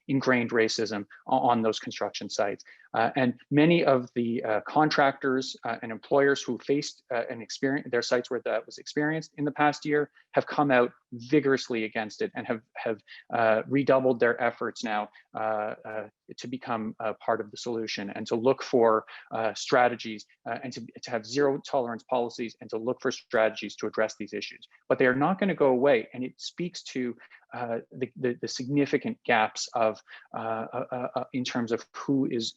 [SPEAKER 3] ingrained racism on those construction sites. And many of the contractors and employers who faced their sites where that was experienced in the past year have come out vigorously against it and have redoubled their efforts now to become part of the solution and to look for strategies and to have zero tolerance policies and to look for strategies to address these issues. But they are not going to go away, and it speaks to the significant gaps of in terms of who is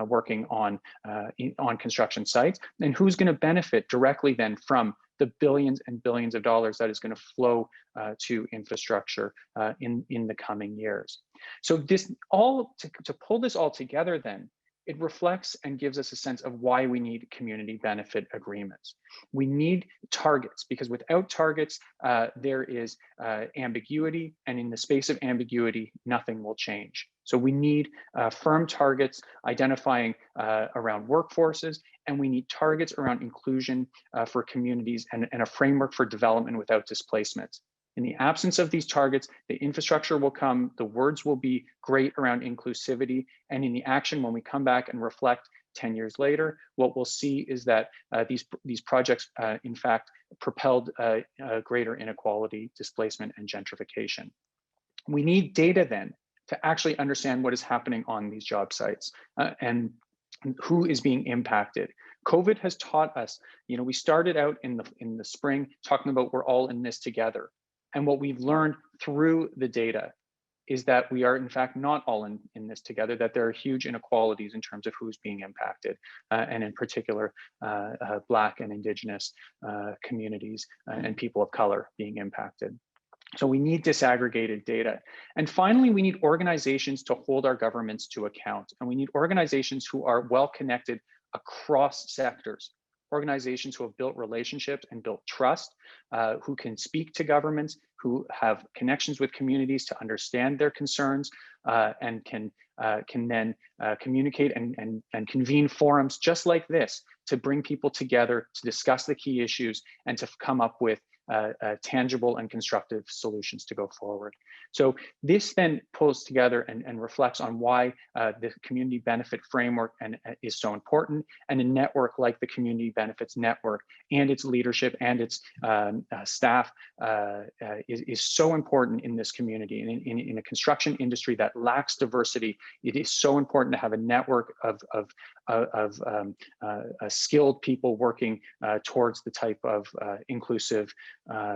[SPEAKER 3] working on construction sites and who's going to benefit directly then from the billions and billions of dollars that is going to flow to infrastructure in the coming years. So this all to pull this all together then, it reflects and gives us a sense of why we need community benefit agreements. We need targets, because without targets, there is ambiguity, and in the space of ambiguity, nothing will change. So we need firm targets identifying around workforces, and we need targets around inclusion for communities and a framework for development without displacement. In the absence of these targets, the infrastructure will come, the words will be great around inclusivity, and in the action, when we come back and reflect 10 years later, what we'll see is that these projects, in fact, propelled greater inequality, displacement, and gentrification. We need data then to actually understand what is happening on these job sites and who is being impacted. COVID has taught us, we started out in the spring talking about we're all in this together. And what we've learned through the data is that we are in fact not all in this together, that there are huge inequalities in terms of who's being impacted, and in particular, Black and Indigenous communities and people of color being impacted. So we need disaggregated data. And finally, we need organizations to hold our governments to account. And we need organizations who are well connected across sectors. Organizations who have built relationships and built trust, who can speak to governments, who have connections with communities to understand their concerns, and can then communicate and convene forums just like this to bring people together to discuss the key issues and to come up with tangible and constructive solutions to go forward. So this then pulls together and reflects on why the community benefit framework is so important, and a network like the Community Benefits Network and its leadership and its staff is so important in this community. And in a construction industry that lacks diversity, it is so important to have a network of skilled people working towards the type of inclusive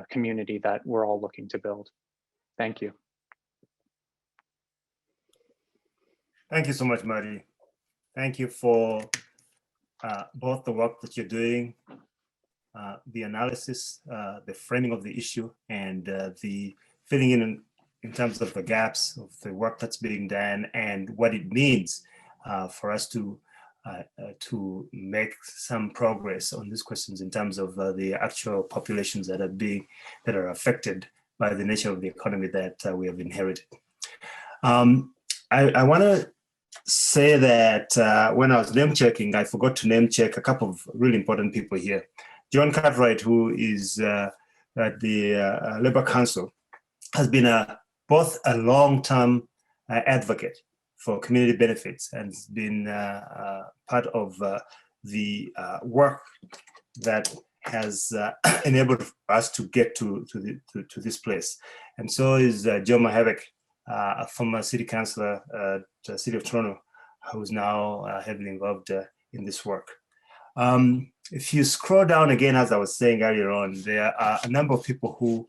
[SPEAKER 3] community that we're all looking to build. Thank you.
[SPEAKER 2] Thank you so much, Marty. Thank you for both the work that you're doing, the analysis, the framing of the issue, and the filling in terms of the gaps of the work that's being done and what it means for us to make some progress on these questions in terms of the actual populations that are affected by the nature of the economy that we have inherited. I want to say that when I was name checking, I forgot to name check a couple of really important people here. John Cartwright, who is at the Labour Council, has been both a long-term advocate for community benefits and has been part of the work that has enabled us to get to this place. And so is Joe Mahavik, a former city councillor at the City of Toronto, who's now heavily involved in this work. If you scroll down again, as I was saying earlier on, there are a number of people who,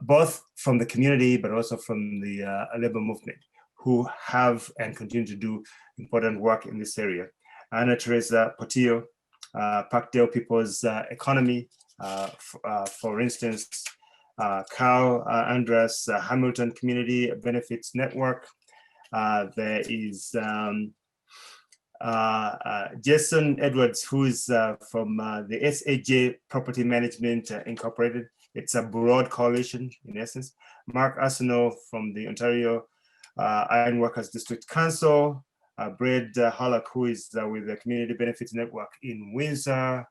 [SPEAKER 2] both from the community, but also from the labor movement, who have and continue to do important work in this area. Ana Teresa Portillo, Parkdale People's Economy, for instance, Carl Andras, Hamilton Community Benefits Network. There is Jason Edwards, who is from the SAJ Property Management Incorporated. It's a broad coalition in essence. Mark Arsenault from the Ontario Iron Workers District Council. Brad Hollock, who is with the Community Benefits Network in Windsor.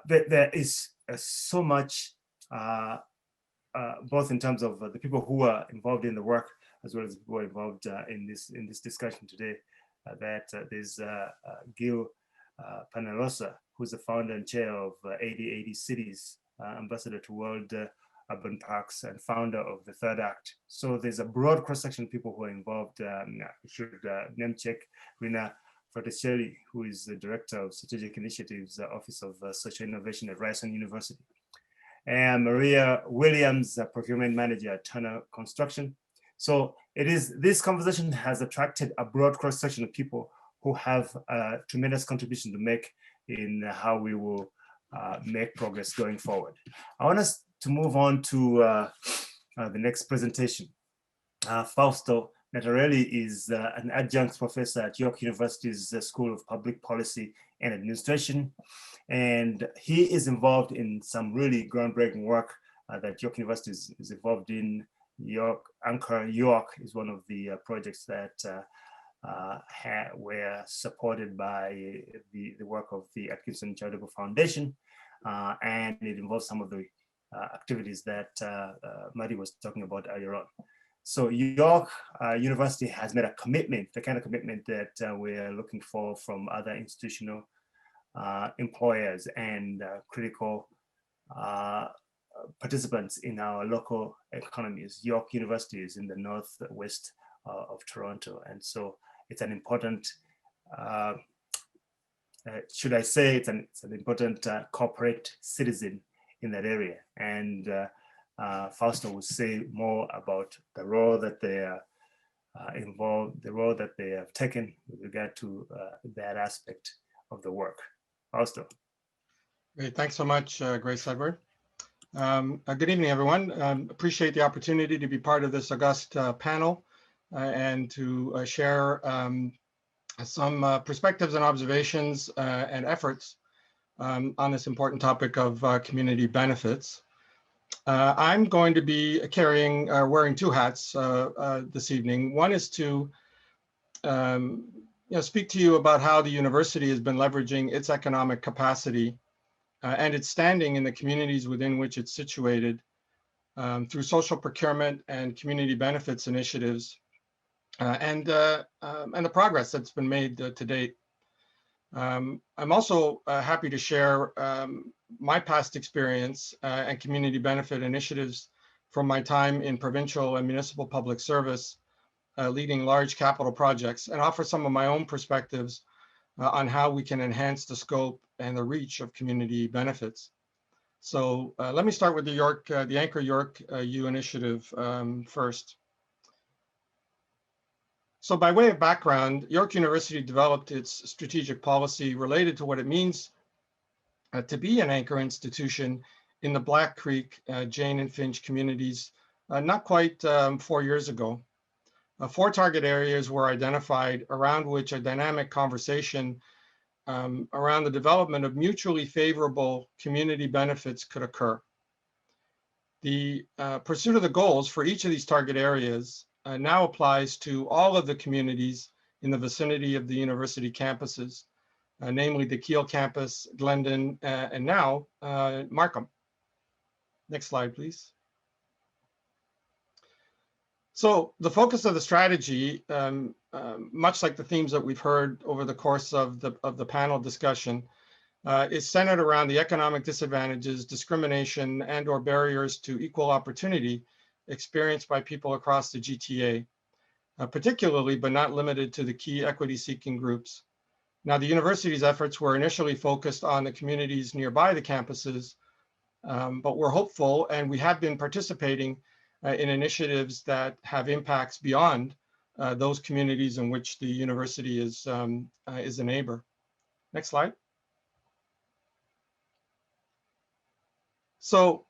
[SPEAKER 2] There is so much, both in terms of the people who are involved in the work, as well as the people involved in this discussion today. There's Gil Panelosa, who's the founder and chair of 8080 Cities, ambassador to World Urban Parks, and founder of the Third Act. So there's a broad cross-section of people who are involved. We should name check Rina Fraticelli, who is the Director of Strategic Initiatives, Office of Social Innovation at Ryerson University. And Maria Williams, Procurement Manager at Turner Construction. So this conversation has attracted a broad cross-section of people who have a tremendous contribution to make in how we will make progress going forward. I want us to move on to the next presentation. Fausto Nettarelli is an adjunct professor at York University's School of Public Policy and Administration. And he is involved in some really groundbreaking work that York University is involved in. Anchor York is one of the projects that were supported by the work of the Atkinson Charitable Foundation. And it involves some of the activities that Marty was talking about earlier on. So York University has made a commitment, the kind of commitment that we're looking for from other institutional employers and critical participants in our local economies. York University is in the northwest of Toronto. And so it's an important, should I say, it's an important corporate citizen in that area. And Fausto will say more about the role that they are involved, the role that they have taken with regard to that aspect of the work. Fausto.
[SPEAKER 5] Great, thanks so much, Grace Edward. Good evening, everyone. Appreciate the opportunity to be part of this august panel and to share some perspectives and observations and efforts on this important topic of community benefits. I'm going to be wearing two hats this evening. One is to speak to you about how the university has been leveraging its economic capacity and its standing in the communities within which it's situated through social procurement and community benefits initiatives and the progress that's been made to date. I'm also happy to share my past experience and community benefit initiatives from my time in provincial and municipal public service, leading large capital projects, and offer some of my own perspectives on how we can enhance the scope and the reach of community benefits. So let me start with the Anchor York U initiative first. So by way of background, York University developed its strategic policy related to what it means to be an anchor institution in the Black Creek, Jane and Finch communities not quite 4 years ago. 4 target areas were identified around which a dynamic conversation around the development of mutually favorable community benefits could occur. The pursuit of the goals for each of these target areas now applies to all of the communities in the vicinity of the university campuses, namely the Keele campus, Glendon, and now Markham. Next slide, please. So the focus of the strategy, much like the themes that we've heard over the course of the panel discussion, is centered around the economic disadvantages, discrimination, and/or barriers to equal opportunity experienced by people across the GTA, particularly but not limited to the key equity-seeking groups. Now, the university's efforts were initially focused on the communities nearby the campuses, but we're hopeful, and we have been participating in initiatives that have impacts beyond those communities in which the university is a neighbor. Next slide. So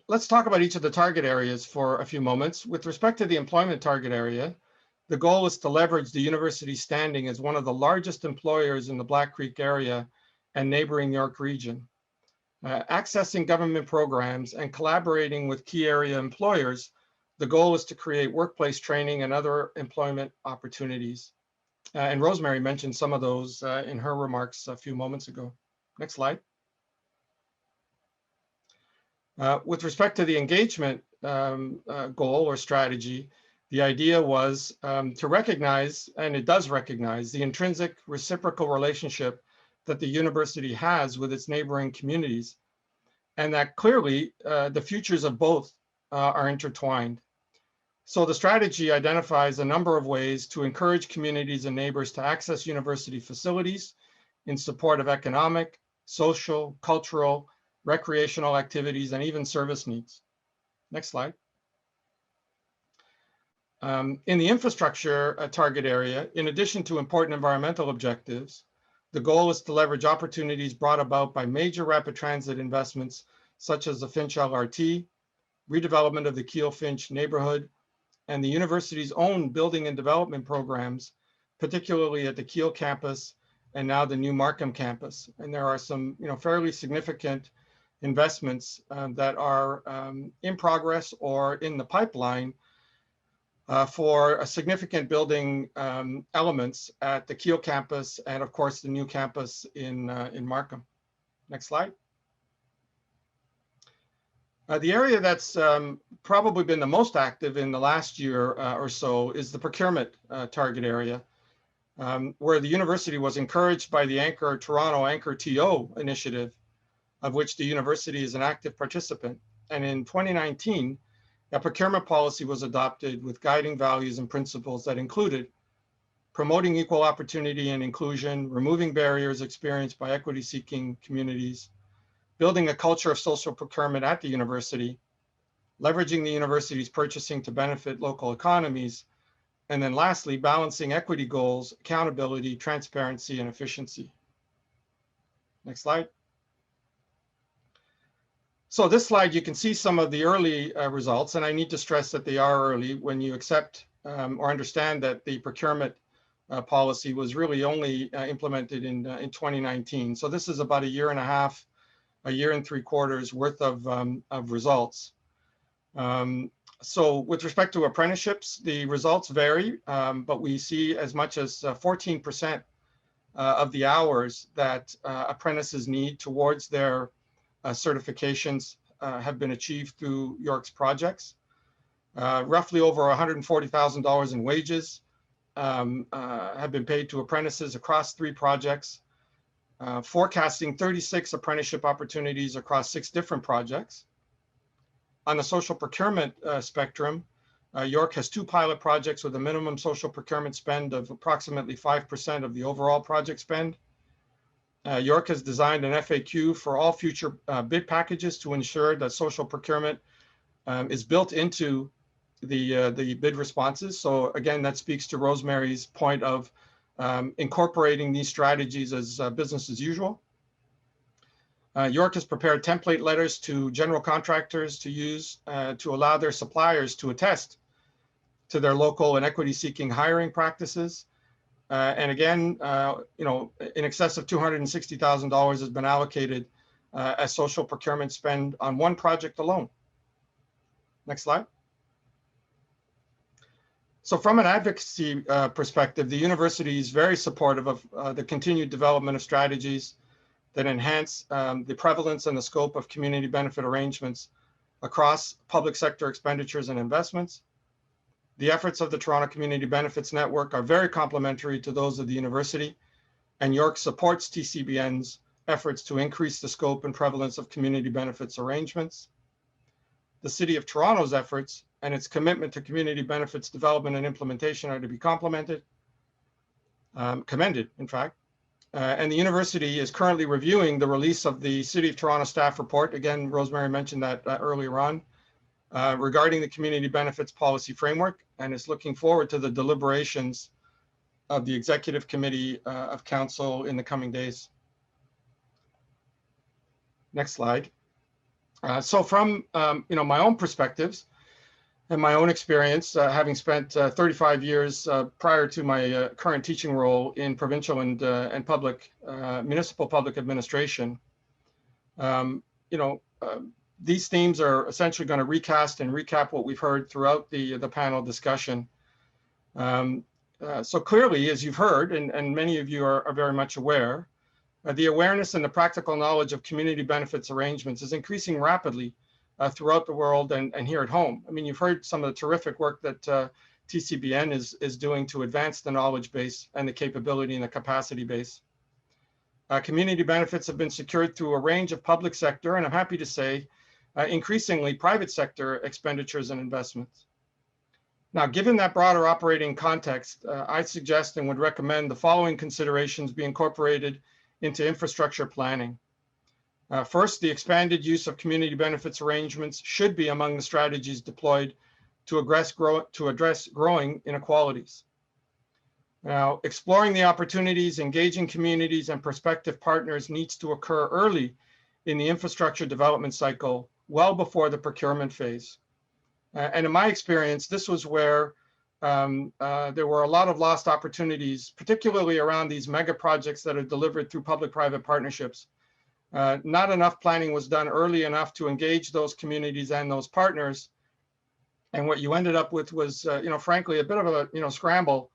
[SPEAKER 5] let's talk about each of the target areas for a few moments. With respect to the employment target area, the goal is to leverage the university's standing as one of the largest employers in the Black Creek area and neighboring York region. Accessing government programs and collaborating with key area employers, the goal is to create workplace training and other employment opportunities. And Rosemary mentioned some of those in her remarks a few moments ago. Next slide. With respect to the engagement goal or strategy, the idea was to recognize, and it does recognize, the intrinsic reciprocal relationship that the university has with its neighboring communities, and that clearly the futures of both are intertwined. So the strategy identifies a number of ways to encourage communities and neighbors to access university facilities in support of economic, social, cultural, recreational activities, and even service needs. Next slide. In the infrastructure target area, in addition to important environmental objectives, the goal is to leverage opportunities brought about by major rapid transit investments, such as the Finch LRT, redevelopment of the Keele-Finch neighborhood, and the university's own building and development programs, particularly at the Keele campus and now the new Markham campus. And there are some fairly significant investments that are in progress or in the pipeline for a significant building elements at the Keele campus and of course the new campus in Markham. Next slide. The area that's probably been the most active in the last year or so is the procurement target area, where the university was encouraged by the Toronto Anchor TO initiative, of which the university is an active participant, And in 2019, a procurement policy was adopted with guiding values and principles that included promoting equal opportunity and inclusion, removing barriers experienced by equity-seeking communities, building a culture of social procurement at the university, leveraging the university's purchasing to benefit local economies, and then lastly, balancing equity goals, accountability, transparency, and efficiency. Next slide. So this slide, you can see some of the early results, and I need to stress that they are early when you accept or understand that the procurement policy was really only implemented in 2019. So this is about a year and a half, a year and 3/4 worth of results. So with respect to apprenticeships, the results vary, but we see as much as 14% of the hours that apprentices need towards their certifications have been achieved through York's projects. Roughly over $140,000 in wages have been paid to apprentices across 3 projects, forecasting 36 apprenticeship opportunities across 6 different projects. On the social procurement spectrum, York has 2 pilot projects with a minimum social procurement spend of approximately 5% of the overall project spend. York has designed an FAQ for all future bid packages to ensure that social procurement is built into the bid responses. So again, that speaks to Rosemary's point of incorporating these strategies as business as usual. York has prepared template letters to general contractors to use to allow their suppliers to attest to their local and equity-seeking hiring practices. And again, in excess of $260,000 has been allocated as social procurement spend on 1 project alone. Next slide. So from an advocacy perspective, the university is very supportive of the continued development of strategies that enhance the prevalence and the scope of community benefit arrangements across public sector expenditures and investments. The efforts of the Toronto Community Benefits Network are very complementary to those of the university, and York supports TCBN's efforts to increase the scope and prevalence of community benefits arrangements. The City of Toronto's efforts and its commitment to community benefits development and implementation are to be commended, in fact. And the university is currently reviewing the release of the City of Toronto staff report. Again, Rosemary mentioned that earlier on, regarding the community benefits policy framework, and is looking forward to the deliberations of the Executive Committee of Council in the coming days. Next slide. So from my own perspectives and my own experience, having spent 35 years prior to my current teaching role in provincial and public municipal public administration, these themes are essentially going to recast and recap what we've heard throughout the panel discussion. So clearly, as you've heard, and many of you are very much aware, the awareness and the practical knowledge of community benefits arrangements is increasing rapidly throughout the world and here at home. I mean, you've heard some of the terrific work that TCBN is doing to advance the knowledge base and the capability and the capacity base. Community benefits have been secured through a range of public sector, and I'm happy to say, increasingly private sector expenditures and investments. Now, given that broader operating context, I suggest and would recommend the following considerations be incorporated into infrastructure planning. First, the expanded use of community benefits arrangements should be among the strategies deployed to address growing inequalities. Now, exploring the opportunities, engaging communities and prospective partners needs to occur early in the infrastructure development cycle, well before the procurement phase. And in my experience, this was where there were a lot of lost opportunities, particularly around these mega projects that are delivered through public-private partnerships. Not enough planning was done early enough to engage those communities and those partners. And what you ended up with was, frankly, a bit of a, scramble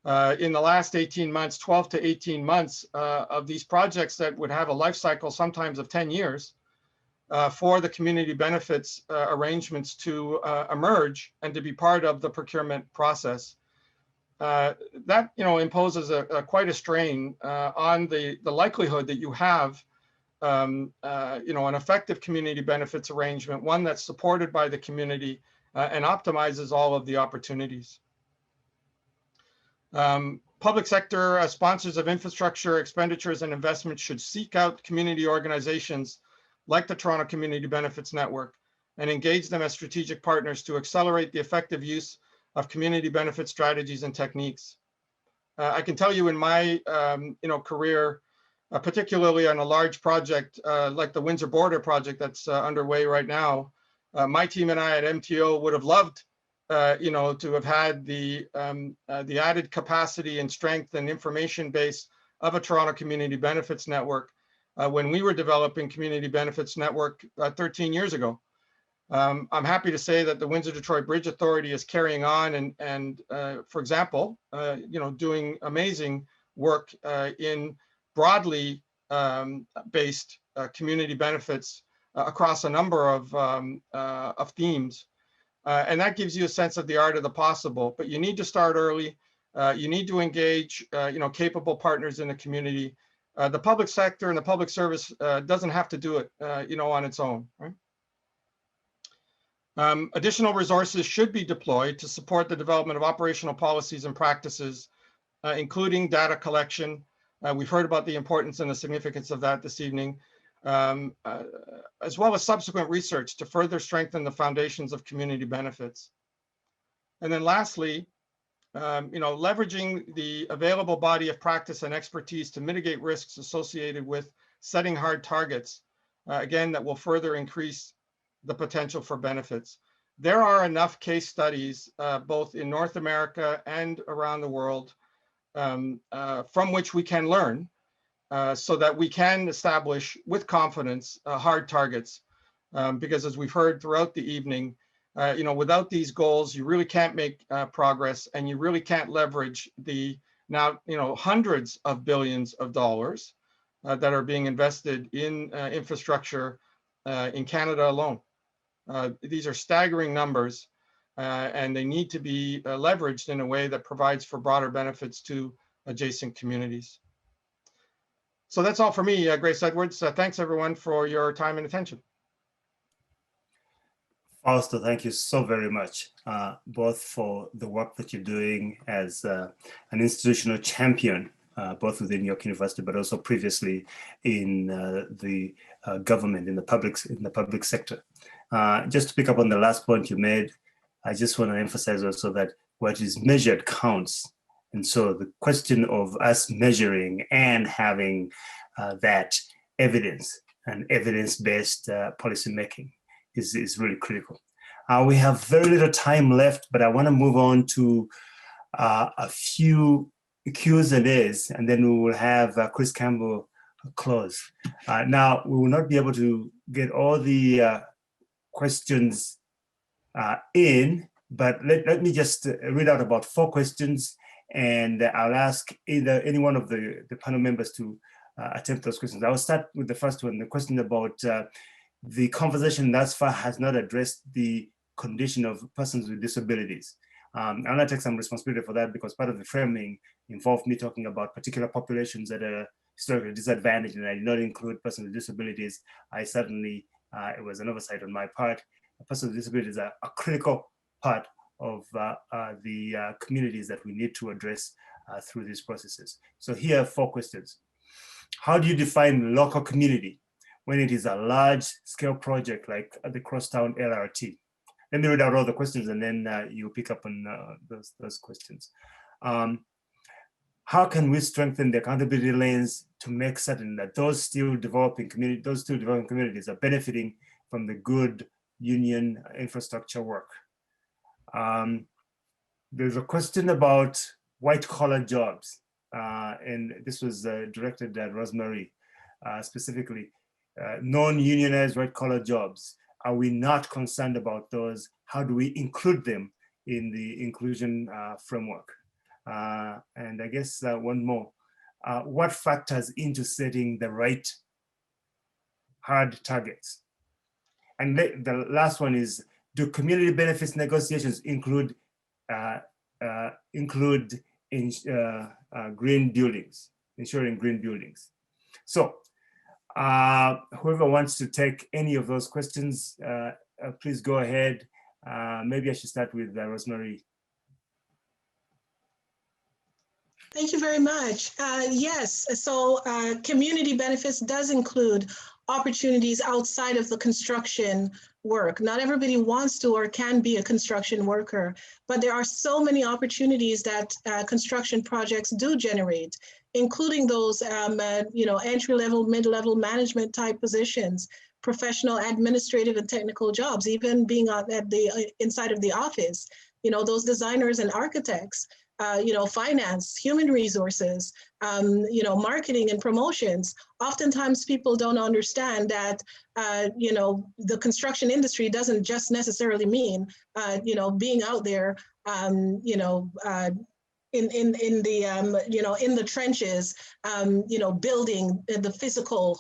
[SPEAKER 5] in the last 18 months, 12 to 18 months of these projects that would have a life cycle sometimes of 10 years for the community benefits arrangements to emerge and to be part of the procurement process. That imposes quite a strain on the likelihood that you have an effective community benefits arrangement, one that's supported by the community and optimizes all of the opportunities. Public sector sponsors of infrastructure expenditures and investments should seek out community organizations like the Toronto Community Benefits Network and engage them as strategic partners to accelerate the effective use of community benefit strategies and techniques. I can tell you in my career, particularly on a large project like the Windsor Border project that's underway right now, my team and I at MTO would have loved to have had the added capacity and strength and information base of a Toronto Community Benefits Network when we were developing Community Benefits Network 13 years ago. I'm happy to say that the Windsor-Detroit Bridge Authority is carrying on and for example, doing amazing work in broadly based community benefits across a number of themes. And that gives you a sense of the art of the possible, but you need to start early. You need to engage, capable partners in the community. The public sector and the public service doesn't have to do it, on its own. Right? Additional resources should be deployed to support the development of operational policies and practices, including data collection. We've heard about the importance and the significance of that this evening. As well as subsequent research to further strengthen the foundations of community benefits. And then lastly, leveraging the available body of practice and expertise to mitigate risks associated with setting hard targets, again, that will further increase the potential for benefits. There are enough case studies, both in North America and around the world, from which we can learn so that we can establish with confidence hard targets. Because as we've heard throughout the evening, without these goals, you really can't make progress, and you really can't leverage the now, hundreds of billions of dollars that are being invested in infrastructure in Canada alone. These are staggering numbers, and they need to be leveraged in a way that provides for broader benefits to adjacent communities. So that's all for me, Grace Edwards. Thanks everyone for your time and attention.
[SPEAKER 2] Fausto, thank you so very much, both for the work that you're doing as an institutional champion, both within York University, but also previously in the government, in the public sector. Just to pick up on the last point you made, I just want to emphasize also that what is measured counts. And so the question of us measuring and having that evidence and evidence-based policymaking is really critical. We have very little time left, but I want to move on to a few Q's and A's, and then we will have Chris Campbell close. Now, we will not be able to get all the questions in, but let me just read out about 4 questions, and I'll ask either any one of the panel members to attempt those questions. I'll start with the first one, the question about the conversation thus far has not addressed the condition of persons with disabilities. I'll not take some responsibility for that because part of the framing involved me talking about particular populations that are historically disadvantaged, and I did not include persons with disabilities. I certainly, it was an oversight on my part. Persons with disabilities are a critical part of the communities that we need to address through these processes. So here are 4 questions. How do you define local community when it is a large scale project like the Crosstown LRT? Let me read out all the questions and then you pick up on those questions. How can we strengthen the accountability lanes to make certain that those still developing communities are benefiting from the good union infrastructure work? There's a question about white collar jobs, and this was directed at Rosemary specifically. Non-unionized white collar jobs. Are we not concerned about those? How do we include them in the inclusion framework? And I guess one more. What factors into setting the right hard targets? And the last one is, do community benefits negotiations include green buildings, ensuring green buildings? So Whoever wants to take any of those questions, please go ahead. Maybe I should start with Rosemary.
[SPEAKER 4] Thank you very much. Yes, so community benefits does include opportunities outside of the construction work. Not everybody wants to or can be a construction worker, but there are so many opportunities that construction projects do generate, including those entry-level, mid-level management type positions, professional, administrative, and technical jobs, even being at the inside of the office. Those designers and architects. Finance, human resources, marketing and promotions. Oftentimes people don't understand that, the construction industry doesn't just necessarily mean, being out there, in the trenches, building the physical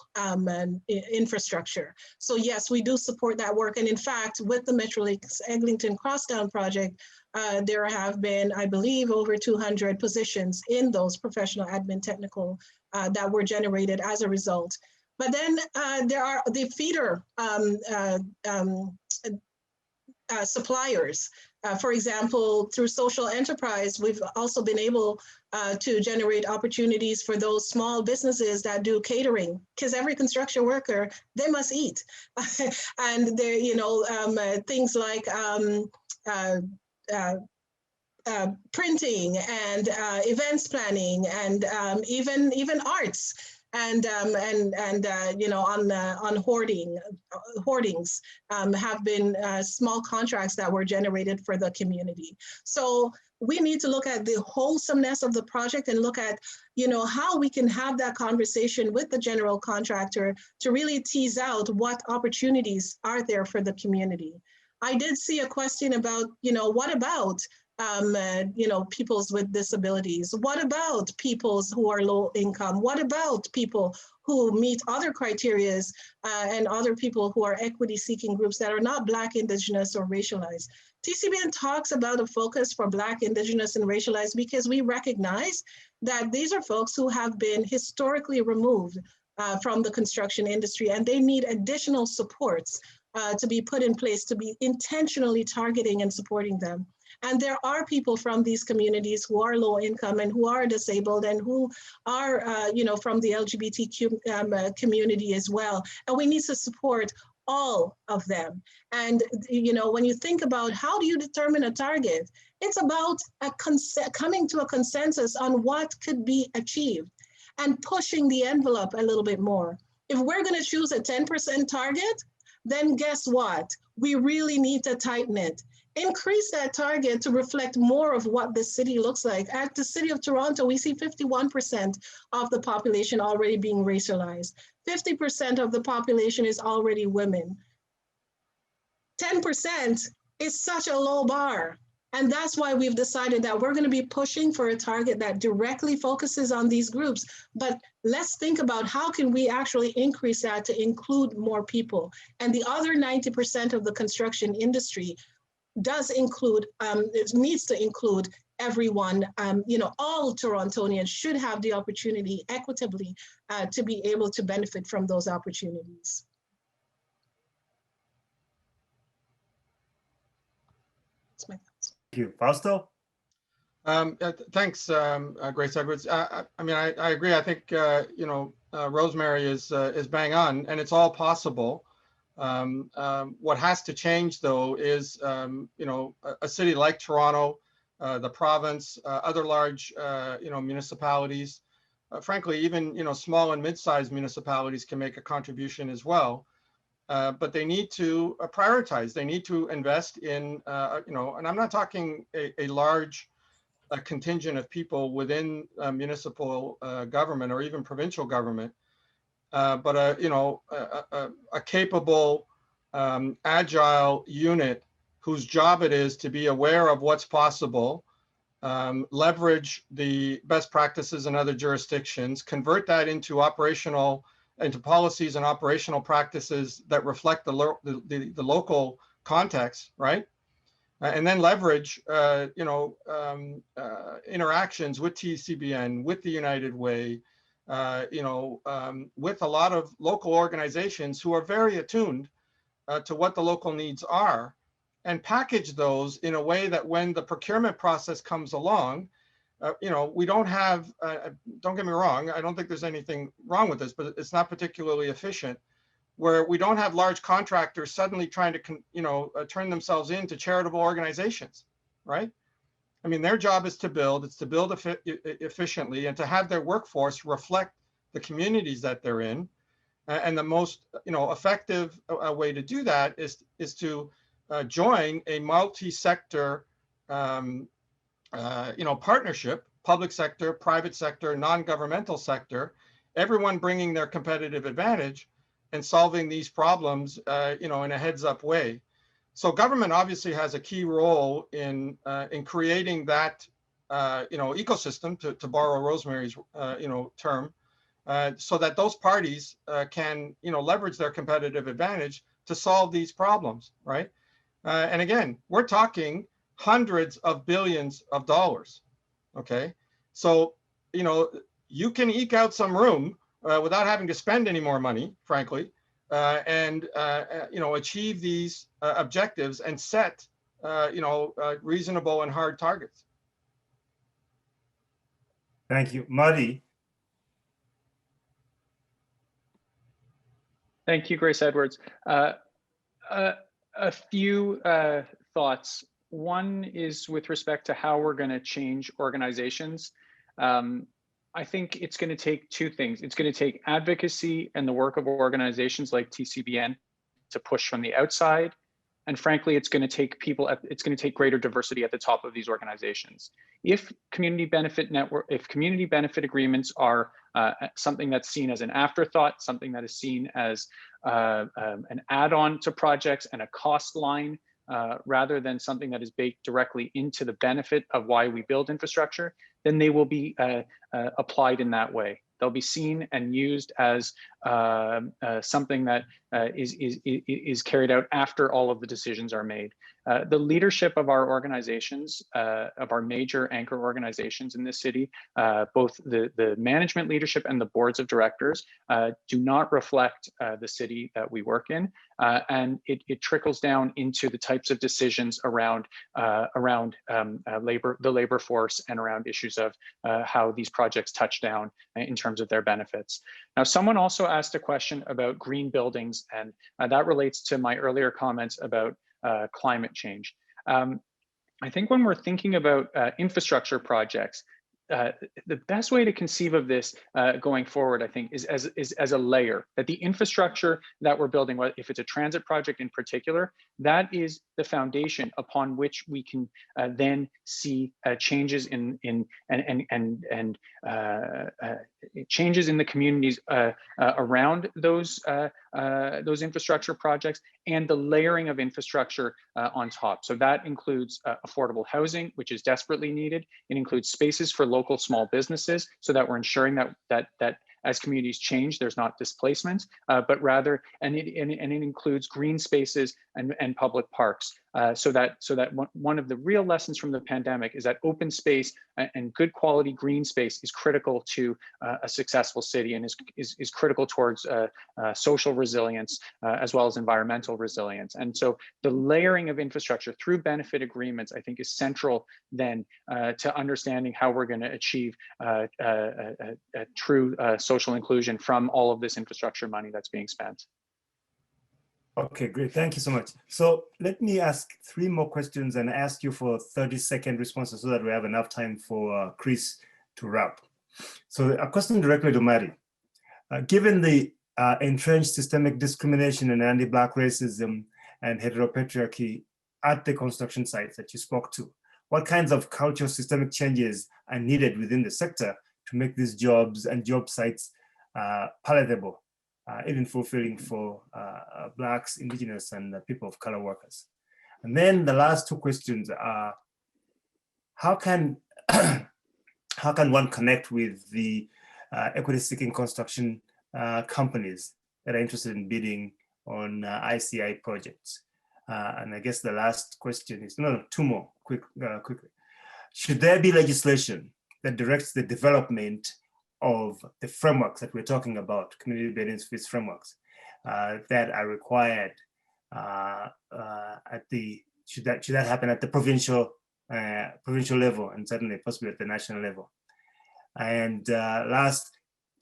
[SPEAKER 4] infrastructure. So yes, we do support that work. And in fact, with the Metrolinx Eglinton Crosstown project, there have been, I believe, over 200 positions in those professional admin technical that were generated as a result. But then there are the feeder suppliers. For example, through social enterprise, we've also been able to generate opportunities for those small businesses that do catering, because every construction worker, they must eat. And there, things like printing and events planning and even arts. And on hoardings have been small contracts that were generated for the community. So we need to look at the wholesomeness of the project and look at, how we can have that conversation with the general contractor to really tease out what opportunities are there for the community. I did see a question about, what about peoples with disabilities? What about peoples who are low income? What about people who meet other criterias and other people who are equity seeking groups that are not Black, Indigenous, or racialized? TCBN talks about a focus for Black, Indigenous, and racialized because we recognize that these are folks who have been historically removed from the construction industry, and they need additional supports to be put in place to be intentionally targeting and supporting them. And there are people from these communities who are low income and who are disabled and who are, from the LGBTQ community as well. And we need to support all of them. And, when you think about how do you determine a target, it's about coming to a consensus on what could be achieved and pushing the envelope a little bit more. If we're going to choose a 10% target, then guess what? We really need to tighten it. Increase that target to reflect more of what the city looks like. At the city of Toronto, we see 51% of the population already being racialized. 50% of the population is already women. 10% is such a low bar. And that's why we've decided that we're going to be pushing for a target that directly focuses on these groups. But let's think about how can we actually increase that to include more people. And the other 90% of the construction industry does include, it needs to include everyone, all Torontonians should have the opportunity equitably to be able to benefit from those opportunities. That's my thoughts.
[SPEAKER 2] Thank you. Fausto?
[SPEAKER 5] Thanks, Grace Edwards. I agree. I think, Rosemary is bang on, and it's all possible. What has to change, though, is, a city like Toronto, the province, other large, municipalities, frankly, even, small and mid-sized municipalities can make a contribution as well. But they need to prioritize. They need to invest in, and I'm not talking a large contingent of people within municipal government or even provincial government, but a capable, agile unit whose job it is to be aware of what's possible, leverage the best practices in other jurisdictions, convert that into policies and operational practices that reflect the local context, right? And then leverage, interactions with TCBN, with the United Way, with a lot of local organizations who are very attuned to what the local needs are, and package those in a way that when the procurement process comes along, we don't have, don't get me wrong, I don't think there's anything wrong with this, but it's not particularly efficient, where we don't have large contractors suddenly trying to, turn themselves into charitable organizations, right? I mean, their job is to build, efficiently and to have their workforce reflect the communities that they're in. And the most, effective way to do that is to join a multi-sector, partnership, public sector, private sector, non-governmental sector, everyone bringing their competitive advantage and solving these problems, in a heads-up way. So government obviously has a key role in creating that, ecosystem, to borrow Rosemary's, term, so that those parties can, leverage their competitive advantage to solve these problems, right? And again, we're talking hundreds of billions of dollars, okay? So, you can eke out some room without having to spend any more money, frankly, and achieve these objectives and set, reasonable and hard targets.
[SPEAKER 2] Thank you. Marty.
[SPEAKER 3] Thank you, Grace Edwards. A few thoughts. One is with respect to how we're going to change organizations. I think it's going to take two things. It's going to take advocacy and the work of organizations like TCBN to push from the outside. And frankly, it's going to take it's going to take greater diversity at the top of these organizations. If community benefit agreements are something that's seen as an afterthought, something that is seen as an add-on to projects and a cost line, rather than something that is baked directly into the benefit of why we build infrastructure, then they will be applied in that way. They'll be seen and used as something that is carried out after all of the decisions are made. The leadership of our organizations, of our major anchor organizations in this city, both the management leadership and the boards of directors do not reflect the city that we work in. And it trickles down into the types of decisions around the labor force and around issues of how these projects touch down in terms of their benefits. Now, someone also asked a question about green buildings, and that relates to my earlier comments about climate change. I think when we're thinking about infrastructure projects, the best way to conceive of this going forward, I think, is as a layer, that the infrastructure that we're building, if it's a transit project in particular, that is the foundation upon which we can then see changes in changes in the communities around those infrastructure projects, and the layering of infrastructure on top. So that includes affordable housing, which is desperately needed. It includes spaces for local small businesses, so that we're ensuring that as communities change, there's not displacement, but rather, and it includes green spaces and public parks. So that one of the real lessons from the pandemic is that open space and good quality green space is critical to a successful city, and is critical towards social resilience as well as environmental resilience. And so the layering of infrastructure through benefit agreements, I think, is central then to understanding how we're going to achieve a true social inclusion from all of this infrastructure money that's being spent.
[SPEAKER 2] Okay, great. Thank you so much. So let me ask 3 more questions and ask you for 30-second responses so that we have enough time for Chris to wrap. So a question directly to Mary. Given the entrenched systemic discrimination and anti-Black racism and heteropatriarchy at the construction sites that you spoke to, what kinds of cultural systemic changes are needed within the sector to make these jobs and job sites palatable, even fulfilling for Blacks, Indigenous, and people of color workers? And then the last 2 questions are, how can one connect with the equity-seeking construction companies that are interested in bidding on ICI projects? And I guess the last question is, no, 2 more, quickly. Should there be legislation that directs the development of the frameworks that we're talking about, community benefits frameworks, that are required at the, should that happen at the provincial level, and certainly possibly at the national level. And last,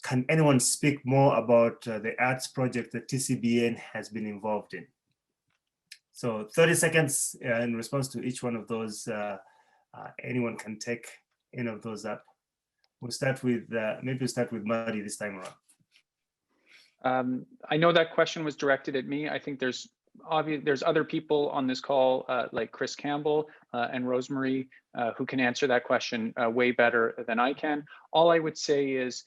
[SPEAKER 2] can anyone speak more about the arts project that TCBN has been involved in? So 30 seconds in response to each one of those. Anyone can take any of those up. We'll start with, maybe we'll start with Madi this time around.
[SPEAKER 3] I know that question was directed at me. I think there's other people on this call like Chris Campbell and Rosemary who can answer that question way better than I can. All I would say is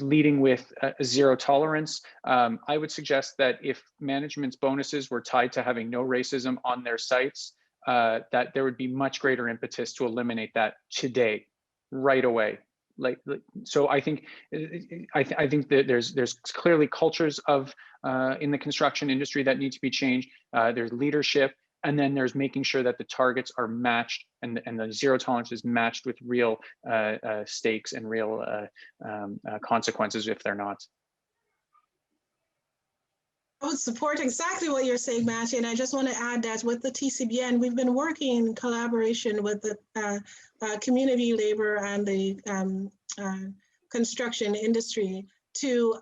[SPEAKER 3] leading with a zero tolerance. I would suggest that if management's bonuses were tied to having no racism on their sites, that there would be much greater impetus to eliminate that today, right away. So I think that there's clearly cultures of in the construction industry that need to be changed. There's leadership, and then there's making sure that the targets are matched and the zero tolerance is matched with real stakes and real consequences if they're not.
[SPEAKER 4] I would support exactly what you're saying, Matthew, and I just want to add that with the TCBN, we've been working in collaboration with the community labor and the construction industry to,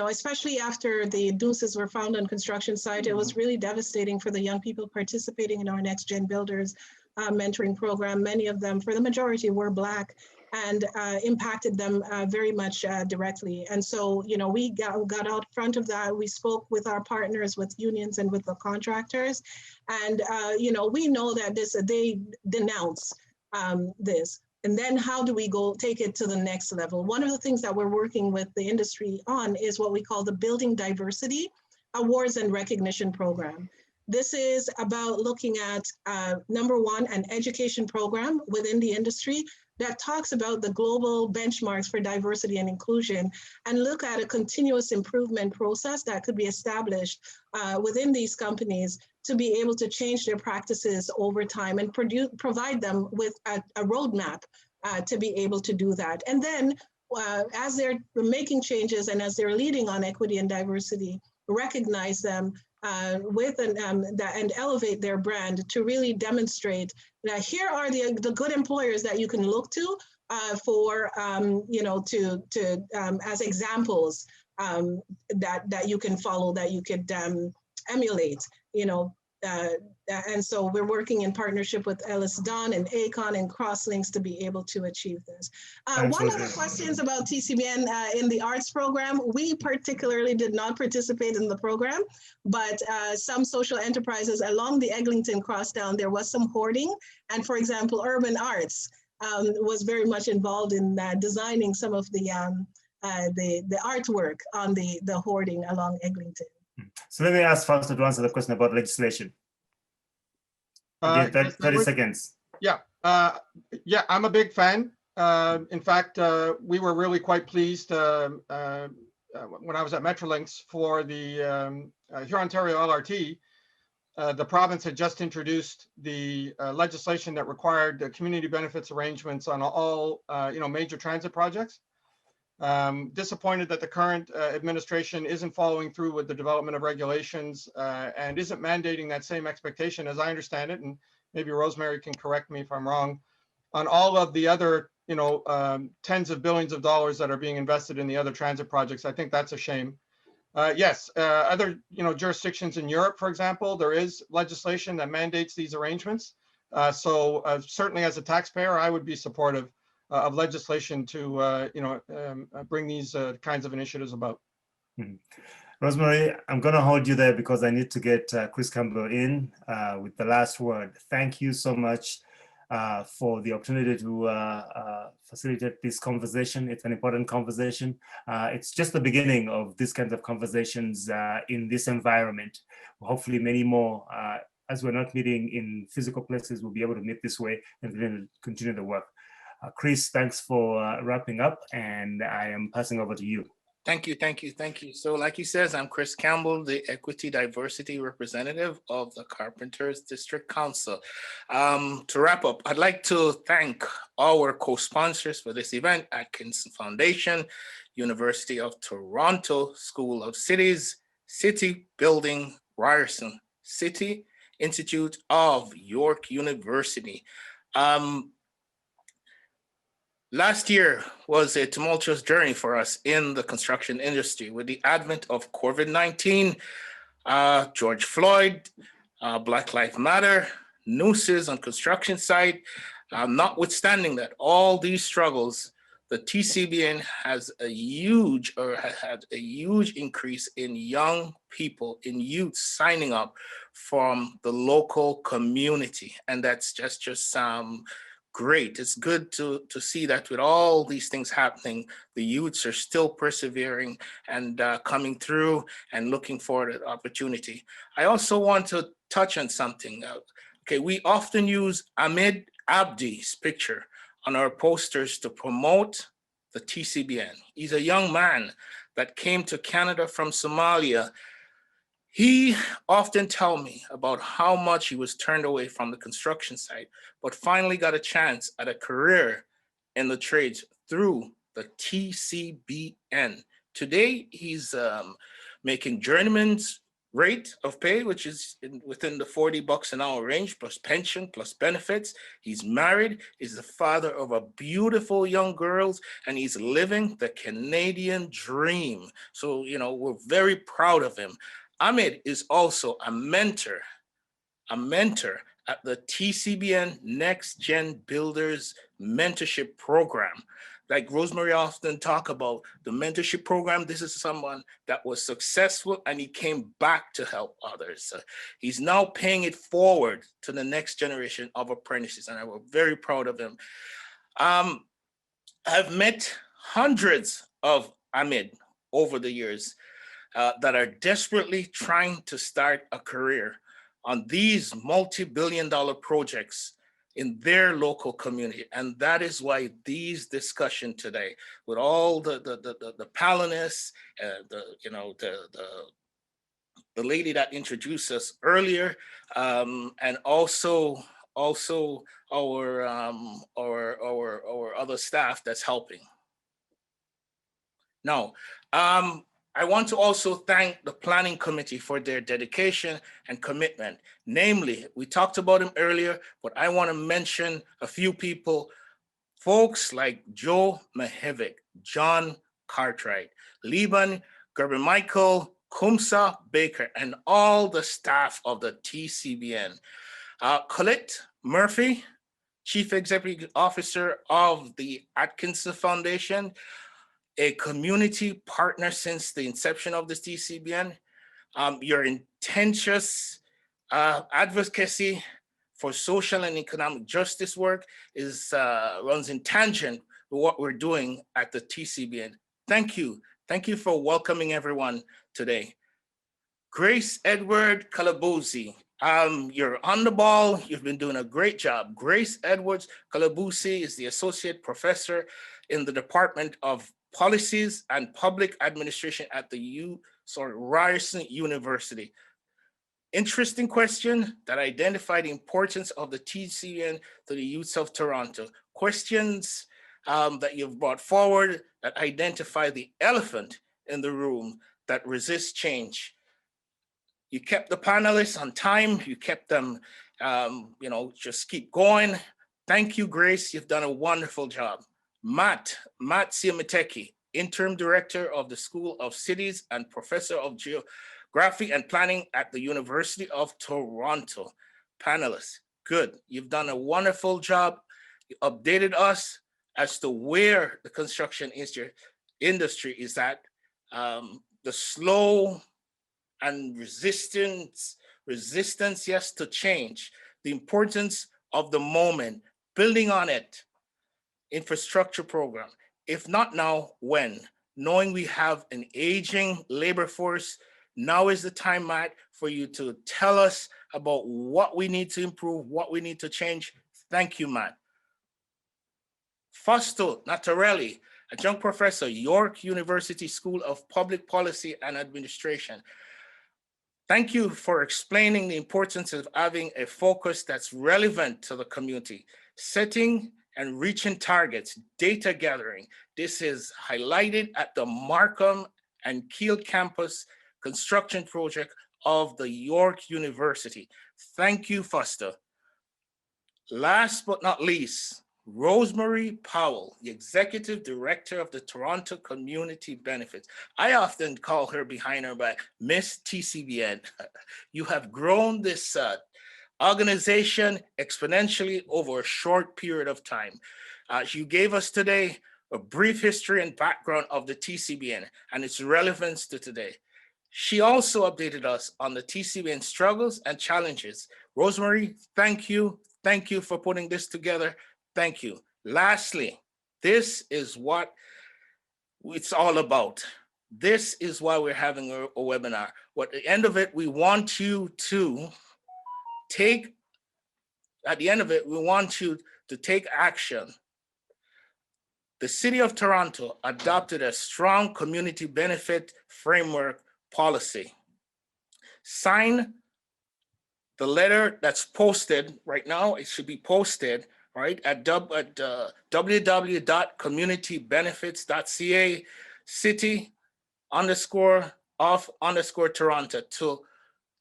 [SPEAKER 4] especially after the deuces were found on construction site, it was really devastating for the young people participating in our Next Gen Builders mentoring program. Many of them, for the majority, were Black, and impacted them very much directly. And so, we got out front of that. We spoke with our partners, with unions and with the contractors. And, we know that they denounce this. And then how do we go take it to the next level? One of the things that we're working with the industry on is what we call the Building Diversity Awards and Recognition Program. This is about looking at, number one, an education program within the industry that talks about the global benchmarks for diversity and inclusion, and look at a continuous improvement process that could be established within these companies to be able to change their practices over time and provide them with a roadmap to be able to do that. And then as they're making changes and as they're leading on equity and diversity, recognize them and elevate their brand to really demonstrate that here are the good employers that you can look to for as examples that you can follow, that you could emulate, and so we're working in partnership with Ellis Dunn and ACON and Crosslinks to be able to achieve this. One of the questions about TCBN in the arts program, we particularly did not participate in the program, but some social enterprises along the Eglinton Crosstown, there was some hoarding. And for example, Urban Arts was very much involved in designing some of the artwork on the hoarding along Eglinton.
[SPEAKER 2] So let me ask Fausto to answer the question about legislation. Again, 30 seconds.
[SPEAKER 5] Yeah, I'm a big fan. In fact, we were really quite pleased when I was at Metrolinx for the here Ontario LRT. The province had just introduced the legislation that required the community benefits arrangements on all major transit projects. Disappointed that the current administration isn't following through with the development of regulations and isn't mandating that same expectation, as I understand it, and maybe Rosemary can correct me if I'm wrong, on all of the other, tens of billions of dollars that are being invested in the other transit projects. I think that's a shame. Yes, other, jurisdictions in Europe, for example, there is legislation that mandates these arrangements. So certainly as a taxpayer, I would be supportive of legislation to bring these kinds of initiatives about.
[SPEAKER 2] Rosemary, I'm going to hold you there because I need to get Chris Campbell in with the last word. Thank you so much for the opportunity to facilitate this conversation. It's an important conversation. It's just the beginning of these kinds of conversations in this environment. Hopefully many more, as we're not meeting in physical places, we'll be able to meet this way and then continue the work. Chris, thanks for wrapping up, and I am passing over to you.
[SPEAKER 6] Thank you, thank you, thank you. So like he says, I'm Chris Campbell, the Equity Diversity Representative of the Carpenters District Council. To wrap up, I'd like to thank our co-sponsors for this event, Atkinson Foundation, University of Toronto School of Cities, City Building Ryerson City, Institute of York University. Last year was a tumultuous journey for us in the construction industry with the advent of COVID-19, George Floyd, Black Lives Matter, nooses on construction site. Notwithstanding that, all these struggles, the TCBN has had a huge increase in young people, in youth signing up from the local community, and that's just great. It's good to see that with all these things happening, the youths are still persevering and coming through and looking for the opportunity. I also want to touch on something. Okay, we often use Ahmed Abdi's picture on our posters to promote the TCBN. He's a young man that came to Canada from Somalia. He often tells me about how much he was turned away from the construction site, but finally got a chance at a career in the trades through the TCBN. Today, he's making journeyman's rate of pay, which is within the $40 an hour range, plus pension, plus benefits. He's married, he's the father of a beautiful young girl, and he's living the Canadian dream. So, you know, we're very proud of him. Ahmed is also a mentor at the TCBN Next Gen Builders mentorship program. Like Rosemary often talk about the mentorship program, this is someone that was successful and he came back to help others. He's now paying it forward to the next generation of apprentices, and I'm very proud of him. I've met hundreds of Ahmed over the years that are desperately trying to start a career on these multi-billion-dollar projects in their local community. And that is why these discussion today, with all the panelists, the lady that introduced us earlier, and also our other staff that's helping. Now, I want to also thank the planning committee for their dedication and commitment. Namely, we talked about them earlier, but I want to mention a few people, folks like Joe Mahevik, John Cartwright, Liban Gerber-Michael, Kumsa Baker, and all the staff of the TCBN. Colette Murphy, Chief Executive Officer of the Atkinson Foundation, a community partner since the inception of the TCBN. Your intense advocacy for social and economic justice work runs in tangent with what we're doing at the TCBN. Thank you. Thank you for welcoming everyone today. Grace Edward Galabouzi, you're on the ball. You've been doing a great job. Grace Edwards Galabouzi is the Associate Professor in the Department of Policies and Public Administration at the Ryerson University. Interesting question that identified the importance of the TCBN to the youths of Toronto. Questions that you've brought forward that identify the elephant in the room that resists change. You kept the panelists on time. You kept them, just keep going. Thank you, Grace. You've done a wonderful job. Ahmadi Simiatiki, Interim Director of the School of Cities and Professor of Geography and Planning at the University of Toronto. Panelists, good. You've done a wonderful job. You updated us as to where the construction industry is at, the slow and resistance, yes, to change, the importance of the moment, building on it, infrastructure program. If not now, when? Knowing we have an aging labor force, now is the time, Matt, for you to tell us about what we need to improve, what we need to change. Thank you, Matt. Fausto Natarelli, Adjunct Professor, York University School of Public Policy and Administration. Thank you for explaining the importance of having a focus that's relevant to the community, setting and reaching targets, data gathering. This is highlighted at the Markham and Kiel campus construction project of the York University. Thank you, Foster. Last but not least, Rosemary Powell, the Executive Director of the Toronto Community Benefits. I often call her behind her back, Miss TCBN. You have grown this organization exponentially over a short period of time. You gave us today a brief history and background of the TCBN and its relevance to today. She also updated us on the TCBN struggles and challenges. Rosemary, thank you. Thank you for putting this together. Thank you. Lastly, this is what it's all about. This is why we're having a webinar. At the end of it, we want you to take action. The City of Toronto adopted a strong community benefit framework policy. Sign the letter that's posted right now. It should be posted right at www.communitybenefits.ca city_of_Toronto to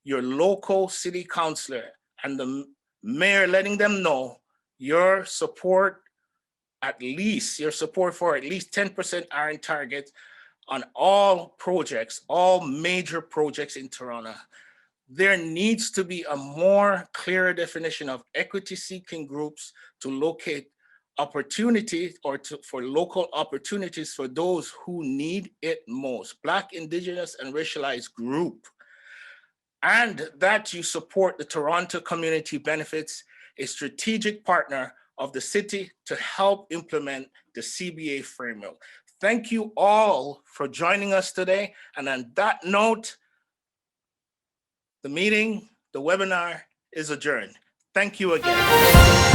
[SPEAKER 6] your local city councillor and the mayor, letting them know your support for at least 10% iron target on all projects, all major projects in Toronto. There needs to be a more clearer definition of equity-seeking groups to locate opportunities for local opportunities for those who need it most, Black, Indigenous, and racialized group. And that you support the Toronto Community Benefits, a strategic partner of the city to help implement the CBA framework. Thank you all for joining us today. And on that note, the webinar is adjourned. Thank you again.